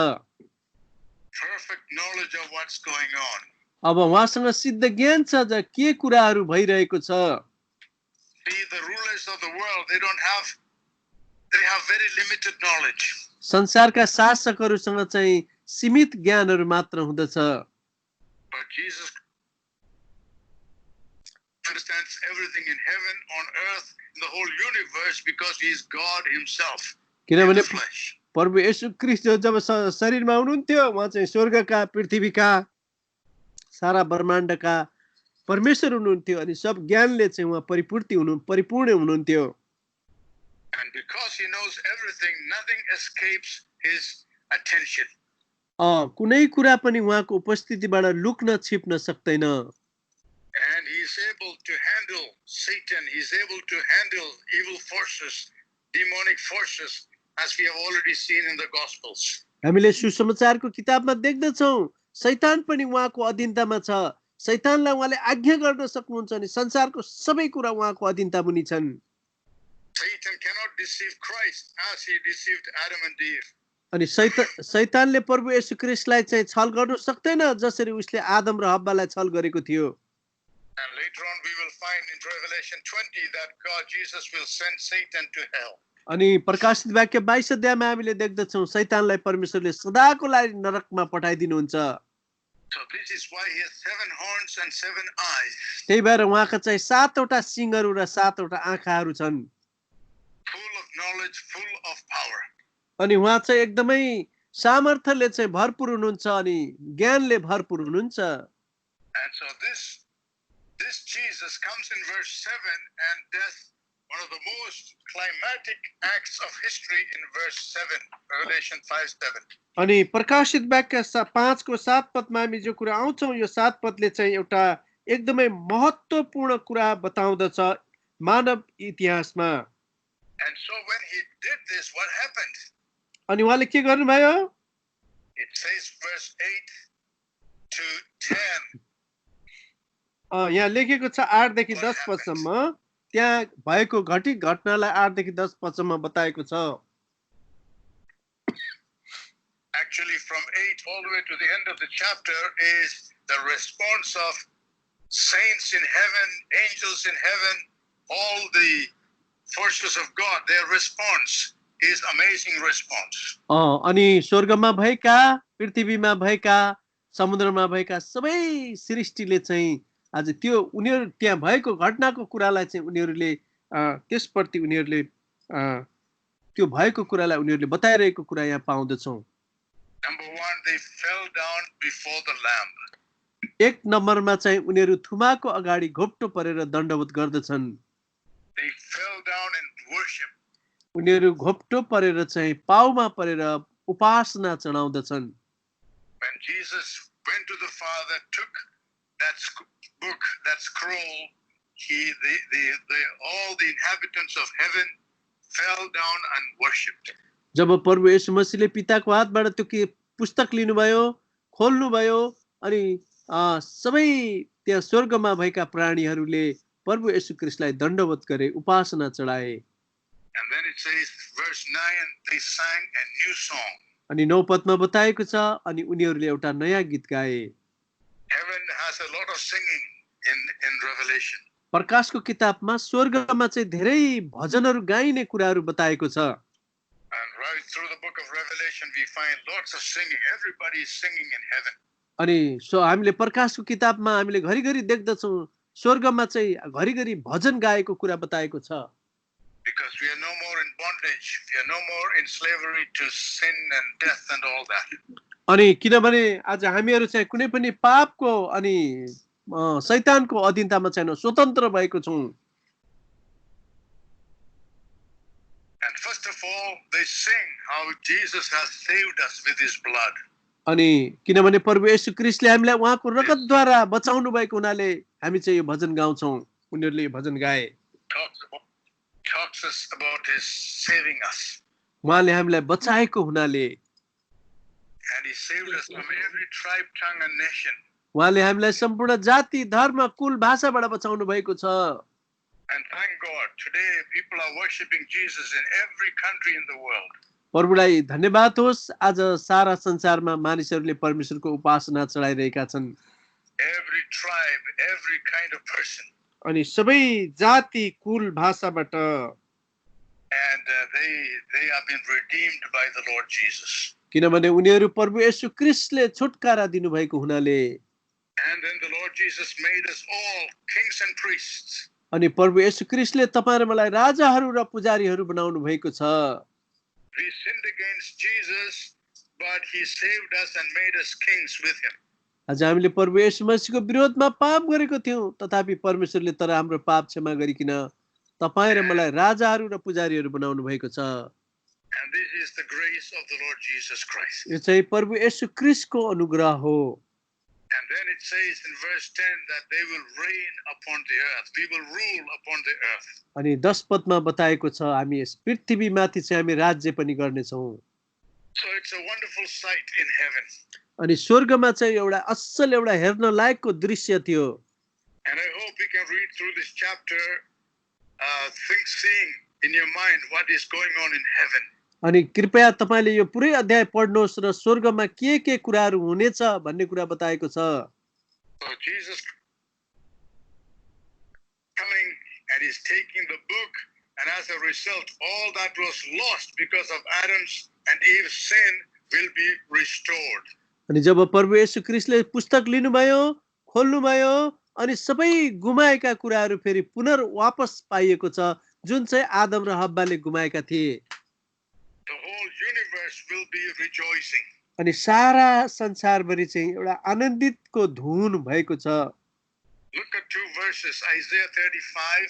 Perfect knowledge of what's going on. अब उहाँसँग सिद्ध ज्ञान छ ज के कुराहरू भइरहेको छ। See, the rulers of the world, they have very limited knowledge. संसारका शासकहरूसँग चाहिँ सीमित ज्ञानहरू मात्र हुँदछ। But Jesus understands everything in heaven, on earth, in the whole universe, because he is God himself. किनभने प्रभु येशू ख्रीष्ट जब शरीरमा हुनुहुन्थ्यो, उहाँ चाहिँ स्वर्गका, पृथ्वीका, सारा ब्रह्माण्डका परमेश्वर हुनुहुन्थ्यो अनि सब ज्ञानले चाहिँ उहाँ परिपूर्ण हुनुहुन्थ्यो। And because he knows everything, nothing escapes his attention. कुनै कुरा पनि उहाँको उपस्थितिबाट लुक्न छिप्न सक्दैन। And he is able to handle Satan, he is able to handle evil forces, demonic forces, as we have already seen in the Gospels. हामीले सुसमाचारको किताबमा देख्दछौँ शैतान पनि उहाँको अधीनतामा छ। शैतानलाई उहाँले आज्ञा गर्न सक्नुहुन्छ अनि संसारको सबै कुरा उहाँको अधीनता मुनि छन्। Satan cannot deceive Christ as he deceived Adam and Eve. अनि शैतानले प्रभु येशू ख्रीष्टलाई चाहिँ छल गर्न सक्दैन जसरी उसले आदम र हव्वालाई छल गरेको थियो। And later on we will find in Revelation 20 that God Jesus will send Satan to hell. अनि प्रकाशित वाक्य 22 अध्यायमा हामीले देख्दछौँ शैतानलाई परमेश्वरले सदाको लागि नरकमा पठाइदिनुहुन्छ। So this is why he has 7 horns and 7 eyes. त्यही भएर उहाँका चाहिँ 7वटा सिंहहरू र 7वटा आँखाहरू छन्। Full of knowledge, full of power. अनि उहाँ चाहिँ एकदमै सामर्थ्यले चाहिँ भरपूर हुनुहुन्छ अनि ज्ञानले भरपूर हुनुहुन्छ। And so this Jesus comes in verse 7 and does one of the most climatic acts of history in verse 7, Revelation 5:7. अनि प्रकाशित वाक्य 5 को 7 पदमा हामी जो कुरा आउँछौँ यो 7 पदले चाहिँ एउटा एकदमै महत्त्वपूर्ण कुरा बताउँदछ मानव इतिहासमा। And so when he did this, what happened? अनि उहाँले के गर्नुभयो? It says verse 8 to 10. यहाँ लेखेको छ 8 देखि 10 पदसम्म त्यहाँ भएको घटनालाई 8 देखि 10 पदसम्म बताएको छ। Actually from 8 all the way to the end of the chapter is the response of saints in heaven, angels in heaven, all the forces of God. Their response is amazing response. अनि स्वर्गमा भएका, पृथ्वीमा भएका, समुद्रमा भएका सबै सृष्टिले चाहिँ आज त्यो उनीहरु त्यहाँ भएको घटनाको कुरालाई चाहिँ उनीहरुले त्यसप्रति उनीहरुले त्यो भएको कुरालाई उनीहरुले बताइरहेको कुरा यहाँ पाउँदछौं। Number 1, they fell down before the lamb. एक नम्बरमा चाहिँ उनीहरु थुमाको अगाडि घोप्टो परेर दण्डवत गर्दछन्। They fell down in worship. उनीहरु घोप्टो परेर चाहिँ पाउमा परेर उपासना चढाउँदछन्। When Jesus went to the Father, took that book, that scroll, all the inhabitants of heaven fell down and worshipped. जब प्रभु येशू मसीहले पिताको हातबाट त्यो के पुस्तक लिनुभयो, खोल्नुभयो अनि सबै त्यहाँ स्वर्गमा भएका प्राणीहरूले प्रभु येशू ख्रीष्टलाई दण्डवत गरे, उपासना चढाए। And then it says verse 9, they sang a new song. अनि 9 पदमा बताएको छ अनि उनीहरूले एउटा नयाँ गीत गाए। Heaven has a lot of singing in Revelation. प्रकाशको किताबमा स्वर्गमा चाहिँ धेरै भजनहरू गाइने कुराहरू बताएको छ। And right through the book of Revelation we find lots of singing. Everybody is singing in heaven. अनि हामीले प्रकाशको किताबमा हामीले घरिघरि देख्दछौँ स्वर्गमा चाहिँ घरिघरि भजन गाएको कुरा बताएको छ। Because we are no more in bondage, we are no more in slavery to sin and death and all that. अनि किनभने आज हामीहरू चाहिँ कुनै पनि पापको अनि शैतानको अधीनतामा छैनौँ, स्वतन्त्र भएको छौँ। And first of all, they sing how Jesus has saved us with his blood. अनि किनभने प्रभु येशू ख्रीष्टले हामीलाई उहाँको रगतद्वारा बचाउनु भएको हुनाले हामी चाहिँ यो भजन गाउँछौँ। उनीहरूले यो भजन गाए। Talks us about his saving us. उहाँले हामीलाई बचाएको हुनाले And he saved us from every tribe, tongue and nation. उहाँले हामीलाई सम्पूर्ण जाति, धर्म, कुल, भाषाबाट बचाउनु भएको छ। And thank God, today people are worshiping Jesus in every country in the world. प्रभुलाई धन्यवाद होस्, आज सारा संसारमा मानिसहरूले परमेश्वरको उपासना चढाइरहेका छन्। Every tribe, every kind of person. अनि सबै जाति, कुल, भाषाबाट। And they have been redeemed by the Lord Jesus. किनभने उनीहरू प्रभु येशू ख्रीष्टले छुटकारा दिनुभएको हुनाले। And then the Lord Jesus made us all kings and priests. अनि प्रभु येशू ख्रीष्टले तपाईं र मलाई राजाहरू र पुजारीहरू बनाउनु भएको छ। We sinned against Jesus, but he saved us and made us kings with him. आज हामीले प्रभु येशू मसीहको विरोधमा पाप गरेको थियौं, तथापि परमेश्वरले तर हाम्रो पाप क्षमा गरिकिन तपाईं र मलाई राजाहरू र पुजारीहरू बनाउनु भएको छ। And this is the grace of the Lord Jesus Christ. यो चाहिँ प्रभु येशू ख्रीष्टको अनुग्रह हो। And then it says in verse 10 that they will reign upon the earth. We will rule upon the earth. अनि 10 पदमा बताएको छ हामी यस पृथ्वीमाथि चाहिँ हामी राज्य पनि गर्नेछौँ। So it's a wonderful sight in heaven. अनि स्वर्गमा चाहिँ एउटा असल एउटा हेर्न लायकको दृश्य थियो। And I hope we can read through this chapter, seeing in your mind what is going on in heaven. अनि कृपया तपाईले यो पुरै अध्याय पढ्नुहोस् र स्वर्गमा के कुराहरू हुनेछ भन्ने कुरा बताएको छ। So Jesus coming and is taking the book, and as a result all that was lost because of Adam's and Eve's sin will be restored. अनि जब प्रभु येशू ख्रीष्टले पुस्तक लिनुभयो, खोल्नुभयो अनि सबै गुमाएका कुराहरू फेरि पुनर्वापस पाइएको छ, जुन चाहिँ आदम र हव्वाले गुमाएका थिए। The whole universe will be rejoicing. अनि सारा संसारभरि चाहिँ एउटा आनन्दितको धुन भएको छ। Look at two verses, Isaiah 35.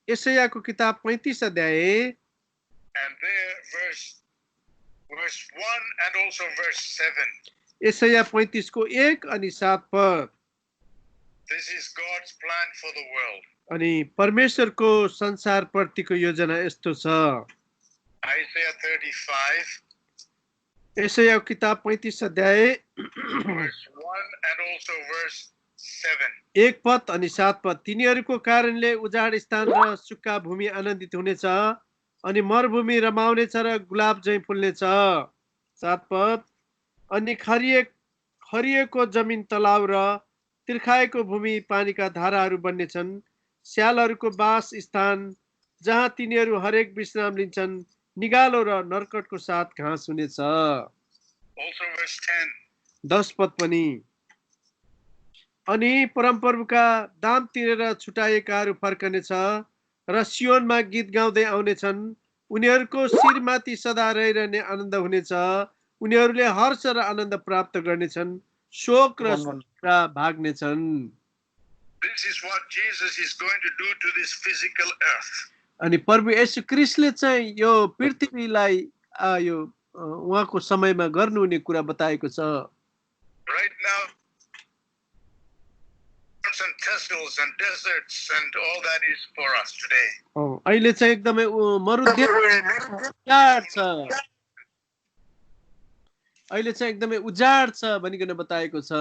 यशायाको किताब 35 अध्याय and there verse 1 and also verse 7. यशाया 35 को 1 अनि 7 पद। This is God's plan for the world. अनि परमेश्वरको संसार प्रतिको योजना यस्तो छ। Isaiah 35 यशायाको किताब 35 अध्याय verse 1 and also verse 7. 1 पद अनि 7 पद। तिनीहरूको कारणले उजाड स्थान र सुक्खा भूमि आनन्दित हुनेछ अनि मरुभूमि रमाउनेछ र गुलाब झैं फुल्नेछ। 7 पद। अनि खरिएको जमिन तलाउ र तिर्खाएको भूमि पानीका धाराहरू बन्नेछन्। स्यालहरूको वास स्थान जहाँ तिनीहरू हरेक विश्राम लिन्छन्, निगालो र नर्कटको साथ घाँस हुनेछ। Also verse 10. 10 पद पनि। अनि परमप्रभुका दाम तिरेर छुटाएकाहरू फर्कनेछ र सियोनमा गीत गाउँदै आउनेछन्। उनीहरूको शिरमाथि सदा रहिरहने आनन्द हुनेछ। उनीहरूले हर्ष र आनन्द प्राप्त गर्नेछन्, शोक र भाग्नेछन्। This is what Jesus is going to do to this physical earth. अनि प्रभु येशू ख्रीष्टले चाहिँ यो पृथ्वीलाई यो उहाँको समयमा गर्नुहुने कुरा बताएको छ। Right now and thistles and deserts and all that is for us today. अहिले चाहिँ एकदमै उजाड छ। अहिले चाहिँ एकदमै उजाड छ भनिकन बताएको छ।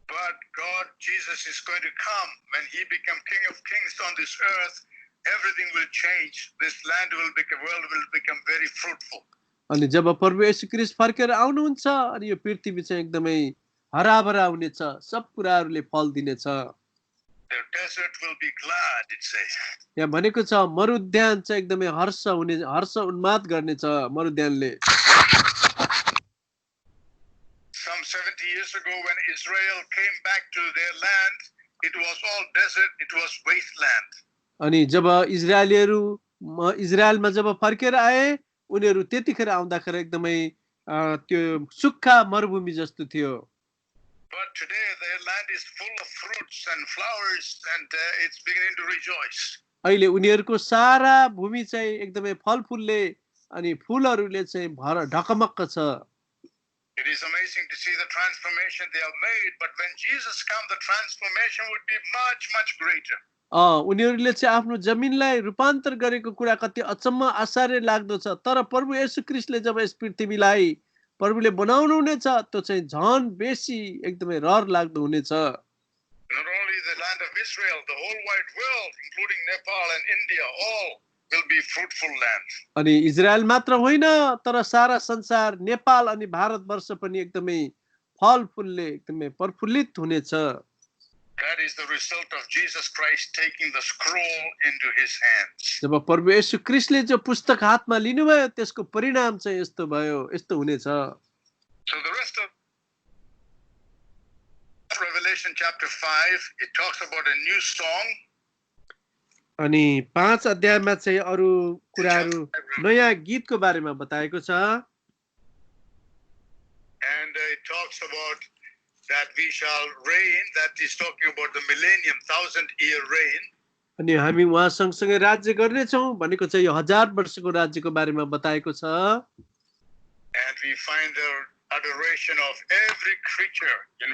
But God, Jesus is going to come when he become King of Kings on this earth. everything will change. This world will become very fruitful. अनि जब प्रभु येशू ख्रीष्ट फर्केर आउनुहुन्छ अनि यो पृथ्वी चाहिँ एकदमै हराभरा हुनेछ, सब कुराहरूले फल दिनेछ। The desert will be glad, it says. यहाँ भनेको छ मरुद्यान चाहिँ एकदमै हर्ष उन्माद गर्नेछ मरुद्यानले। Some 70 years ago when Israel came back to their land, it was all desert, it was wasteland. अनि जब इजरायलमा जब फर्केर आए उनीहरू त्यतिखेर आउँदाखेरि एकदमै त्यो सुक्खा मरुभूमि जस्तो थियो। But today their land is full of fruits and flowers and it's beginning to rejoice. अहिले उनीहरूको सारा भूमि चाहिँ एकदमै फलफुलले अनि फुलहरूले चाहिँ ढकमक्क छ। It is amazing to see the transformation they have made, but when Jesus comes, the transformation would be much, much greater. उनीहरूले चाहिँ आफ्नो जमिनलाई रूपान्तर गरेको कुरा कति अचम्म आश्चर्य लाग्दो छ, तर प्रभु येशू ख्रीष्टले जब यस पृथ्वीलाई प्रभुले बनाउनु हुनेछ त्यो चाहिँ झन बेसी एकदमै रहर लाग्दो हुनेछ। Not only the land of Israel, the whole wide world, including Nepal and India, all will be fruitful land. अनि इजरायल मात्र होइन तर सारा संसार नेपाल अनि भारतवर्ष पनि एकदमै फलफुलले एकदमै प्रफुल्लित हुनेछ। That is the result of Jesus Christ taking the scroll into his hands. जब प्रभु येशू ख्रीष्टले जो पुस्तक हातमा लिनुभयो त्यसको परिणाम चाहिँ यस्तो भयो, यस्तो हुनेछ। So the rest of Revelation chapter 5, it talks about a new song. अनि 5 अध्यायमा चाहिँ अरु कुराहरु नयाँ गीतको बारेमा बताएको छ। And it talks about that we shall reign, that is talking about the millennium, 1000-year reign. अनि हामी उहाँ सँगसँगै राज्य गर्ने छौं भनेको चाहिँ यो 1000 वर्षको राज्यको बारेमा बताएको छ। And we find the adoration of every creature in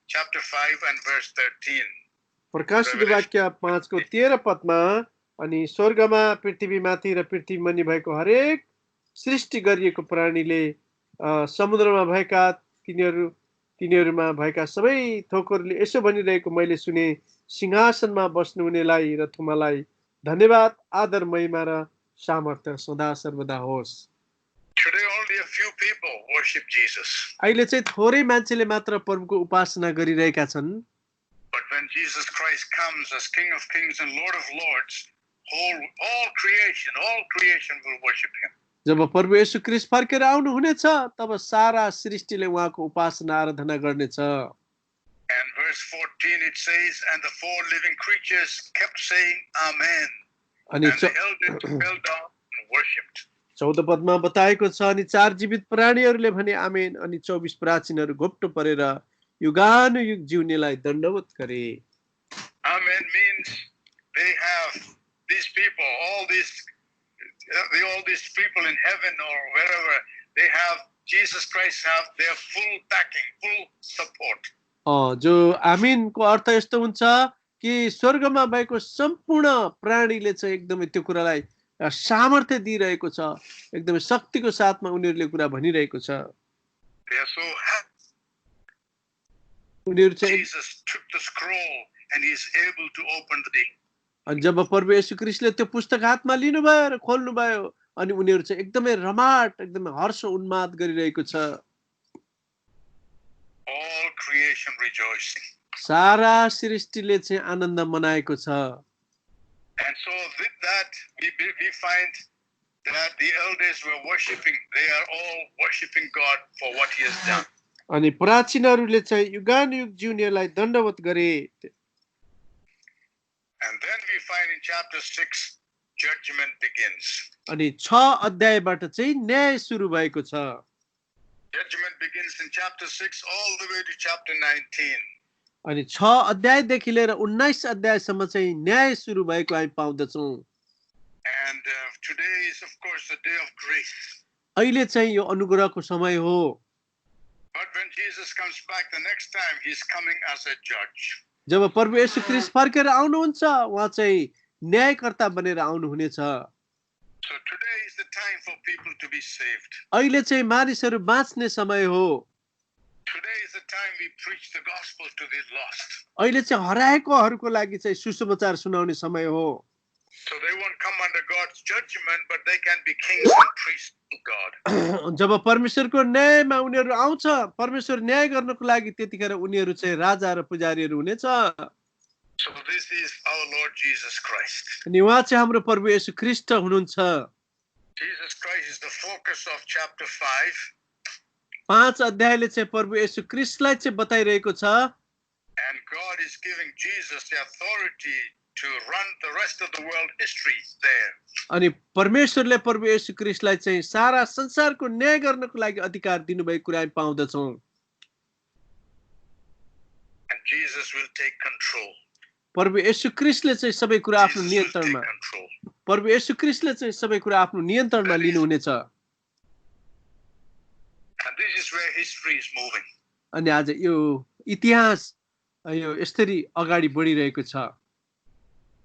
chapter 5 and verse 13. प्रकाशित वाक्य 5 को 13 पदमा अनि स्वर्गमा पृथ्वीमाथि र पृथ्वीमुनि भएको हरेक सृष्टि गरिएको प्राणीले समुद्रमा भएका तिनीहरूमा भएका सबै थोकहरूले यसो भनिरहेको मैले सुने, सिंहासनमा बस्नुहुनेलाई र थुमालाई धन्यवाद, आदर, महिमा र सामर्थ्य सदा सर्वदा होस्। Today only a few people worship Jesus. अहिले चाहिँ थोरै मान्छेले मात्र प्रभुको उपासना गरिरहेका छन्। But when Jesus Christ comes as King of Kings and Lord of Lords, all creation will worship him. जब प्रभु येशू ख्रीष्ट फर्केर आउनु हुनेछ तब सारा सृष्टिले उहाँको उपासना आराधना गर्नेछ। And verse 14 it says, and the four living creatures kept saying amen. And the elders fell down and worshipped. 14 पदमा बताएको छ अनि 4 जीवित प्राणीहरूले भने आमेन अनि 24 प्राचीनहरू घोप्टो परेर युगानुयुग जिउनेलाई दण्डवत गरे। Amen means they have these people, all these people in heaven or wherever, they have Jesus Christ have their full backing, full support. जो आमीनको अर्थ यस्तो हुन्छ कि स्वर्गमा भएको सम्पूर्ण प्राणीले चाहिँ एकदमै त्यो कुरालाई सामर्थ्य दिइरहेको छ, एकदमै शक्तिको साथमा उनीहरूले कुरा भनिरहेको छ। They are so happy. Jesus took the scroll and he is able to open the day. अनि जब प्रभु येशू ख्रीष्टले त्यो पुस्तक हातमा लिनुभयो र खोल्नुभयो अनि उनीहरू चाहिँ एकदमै रमाट, एकदमै हर्ष उन्माद गरिरहेको छ। All creation rejoicing. सारा सृष्टिले चाहिँ आनन्द मनाएको छ। And so with that we find that the elders were worshiping. They are all worshiping God for what he has done. अनि प्राचीनहरूले चाहिँ युगानुयुग जिउनेलाई दण्डवत गरे। And then we find in chapter 6 judgment begins. अनि 6 अध्यायबाट चाहिँ न्याय सुरु भएको छ। Judgment begins in chapter 6 all the way to chapter 19. अनि 6 अध्यायदेखि लिएर 19 अध्यायसम्म चाहिँ न्याय सुरु भएको हामी पाउँदछौं। And today is of course the day of grace. अहिले चाहिँ यो अनुग्रहको समय हो। But when Jesus comes back the next time, he's coming as a judge. जब प्रभु येशू ख्रीष्ट फर्केर आउनुहुन्छ उहाँ चाहिँ न्यायकर्ता बनेर आउनु हुनेछ। So today is the time for people to be saved. अहिले चाहिँ मानिसहरू बाँच्ने समय हो। Today is the time we preach the gospel to the lost. अहिले चाहिँ हराएकोहरूको लागि चाहिँ सुसमाचार सुनाउने समय हो। So they won't come under God's judgment, but they can be kings and priests of God. जब परमेश्वरको न्यायमा उनीहरू आउँछ, परमेश्वर न्याय गर्नको लागि त्यतिखेर उनीहरू चाहिँ राजा र पुजारीहरू हुनेछ। So this is our Lord Jesus Christ. अनि उहाँ चाहिँ हाम्रो प्रभु येशू ख्रीष्ट हुनुहुन्छ। Jesus Christ is the focus of chapter 5. 5 अध्यायले चाहिँ प्रभु येशू ख्रीष्टलाई चाहिँ बताइरहेको छ। And God is giving Jesus the authority to run the rest of the world history there. अनि परमेश्वरले प्रभु येशू ख्रीष्टलाई चाहिँ सारा संसारको न्याय गर्नको लागि अधिकार दिनुभएको कुरा हामी पाउँदछौँ। And Jesus will take control. प्रभु येशू ख्रीष्टले चाहिँ सबै कुरा आफ्नो Jesus will take नियन्त्रणमा, control. प्रभु येशू ख्रीष्टले चाहिँ सबै कुरा आफ्नो नियन्त्रणमा लिनुहुनेछ। And this is where history is moving. अनि आज यो इतिहास यो यसरी अगाडि बढिरहेको छ।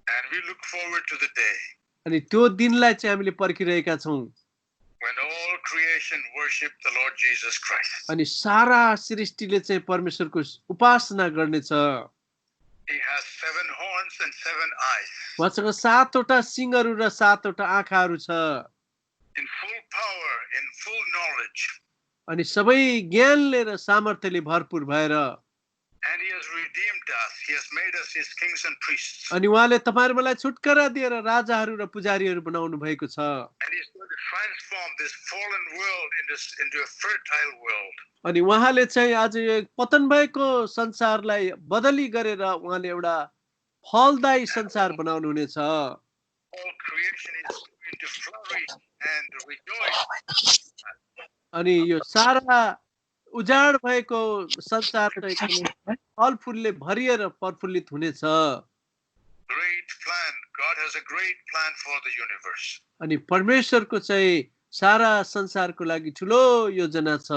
And we look forward to the day अनि त्यो दिनलाई चाहिँ हामीले पर्खिरहेका छौँ when all creation worship the Lord Jesus Christ. अनि सारा सृष्टिले चाहिँ परमेश्वरको उपासना गर्नेछ। He has 7 horns and 7 eyes. उहाँसँग 7वटा सिङहरू र 7वटा आँखाहरू छ। In full power, in full knowledge. अनि सबै ज्ञानले र सामर्थ्यले भरपुर भएर And he has redeemed us. He has made us his kings and priests. अनि उहाँले तपाईहरु मलाई छुटकारा दिएर राजाहरू र पुजारीहरू बनाउनु भएको छ। And he's going to transform this fallen world into a fertile world. अनि उहाँले चाहिँ आज यो पतन भएको संसारलाई बदली गरेर उहाँले एउटा फलदायी संसार बनाउनु हुनेछ। All creation is going to flourish and rejoice. अनि यो सारा उजाड भएको संसार चाहिँ फलफुलले भरिएर प्रफुल्लित हुनेछ। Great plan. God has a great plan for the universe. अनि परमेश्वरको चाहिँ सारा संसारको लागि ठुलो योजना छ।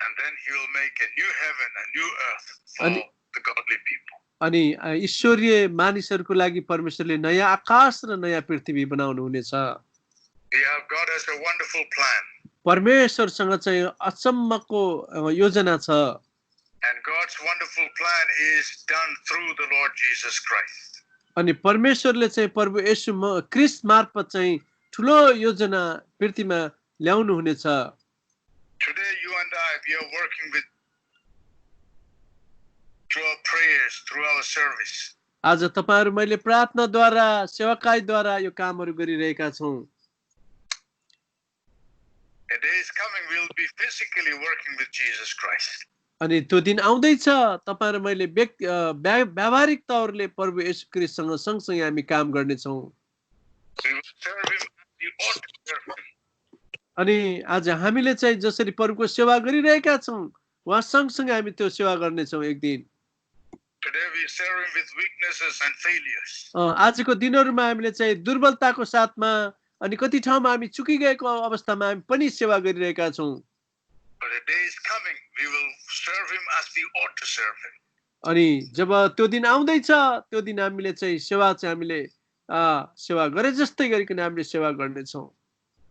And then he will make a new heaven, a new earth for the godly people. अनि ईश्वरीय मानिसहरूको लागि परमेश्वरले नयाँ आकाश र नयाँ पृथ्वी बनाउनु हुनेछ। God has a wonderful plan. परमेश्वरसँग चाहिँ अचम्मको योजना छ। And God's wonderful plan is done through the Lord Jesus Christ. अनि परमेश्वरले चाहिँ प्रभु येशू ख्रीष्ट मार्फत चाहिँ ठुलो योजना पृथ्वीमा ल्याउनु हुनेछ। Today you and I, we are working with through our prayers, through our service. आज तपाईहरु मैले प्रार्थनाद्वारा सेवाकाईद्वारा यो कामहरु गरिरहेका छौं। A day is coming we will be physically working with Jesus Christ. अनि त्यो दिन आउँदैछ तपाईहरु मैले व्यावहारिक तौरले प्रभु येशू ख्रीष्टसँग सँगसँगै हामी काम गर्ने छौं। We will serve him as we ought to serve him. अनि आज हामीले चाहिँ जसरी प्रभुको सेवा गरिरहेका छौं उहाँ सँगसँगै हामी त्यो सेवा गर्ने छौं एक दिन। Today we serve him with weaknesses and failures. आजको दिनहरुमा हामीले चाहिँ दुर्बलताको साथमा अनि कति ठाउँमा हामी चुकी गएको अवस्थामा हामी पनि सेवा गरिरहेका छौं। But a day is coming we will serve him as we ought to serve him. अनि जब त्यो दिन आउँदैछ त्यो दिन हामीले चाहिँ सेवा चाहिँ हामीले सेवा गरे जस्तै गरिकन हामीले सेवा गर्ने छौं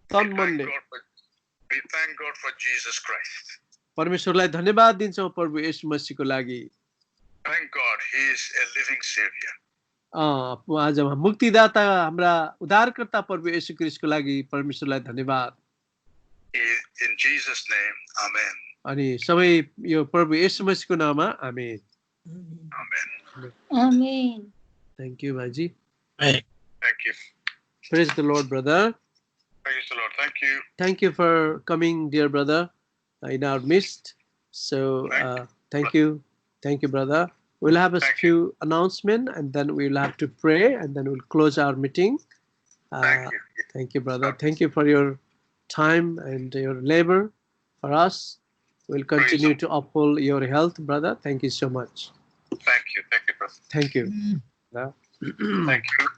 तन मनले। We thank God for Jesus Christ. परमेश्वरलाई धन्यवाद दिन्छौं प्रभु येशू मसीहको लागि। Thank God he is a living savior. आज मुक्तिदाता हाम्रा उद्धारकर्ता प्रभु येशू ख्रीष्टको लागि परमेश्वरलाई धन्यवाद। In Jesus name, amen. अनि सबै यो प्रभु येशू मसीहको नाममा आमेन। Amen. Amen. Thank you भाइजी। Thank you. Praise the Lord brother. Praise the Lord. Thank you. Thank you for coming dear brother in our midst. So thank you. Thank you brother. We'll have a few announcements and then we'll have to pray and then we'll close our meeting. Thank you. Thank you brother. Thank you for your time and your labor for us. We'll continue to uphold your health brother. Thank you so much. Thank you. Thank you, brother. Thank you. Thank you.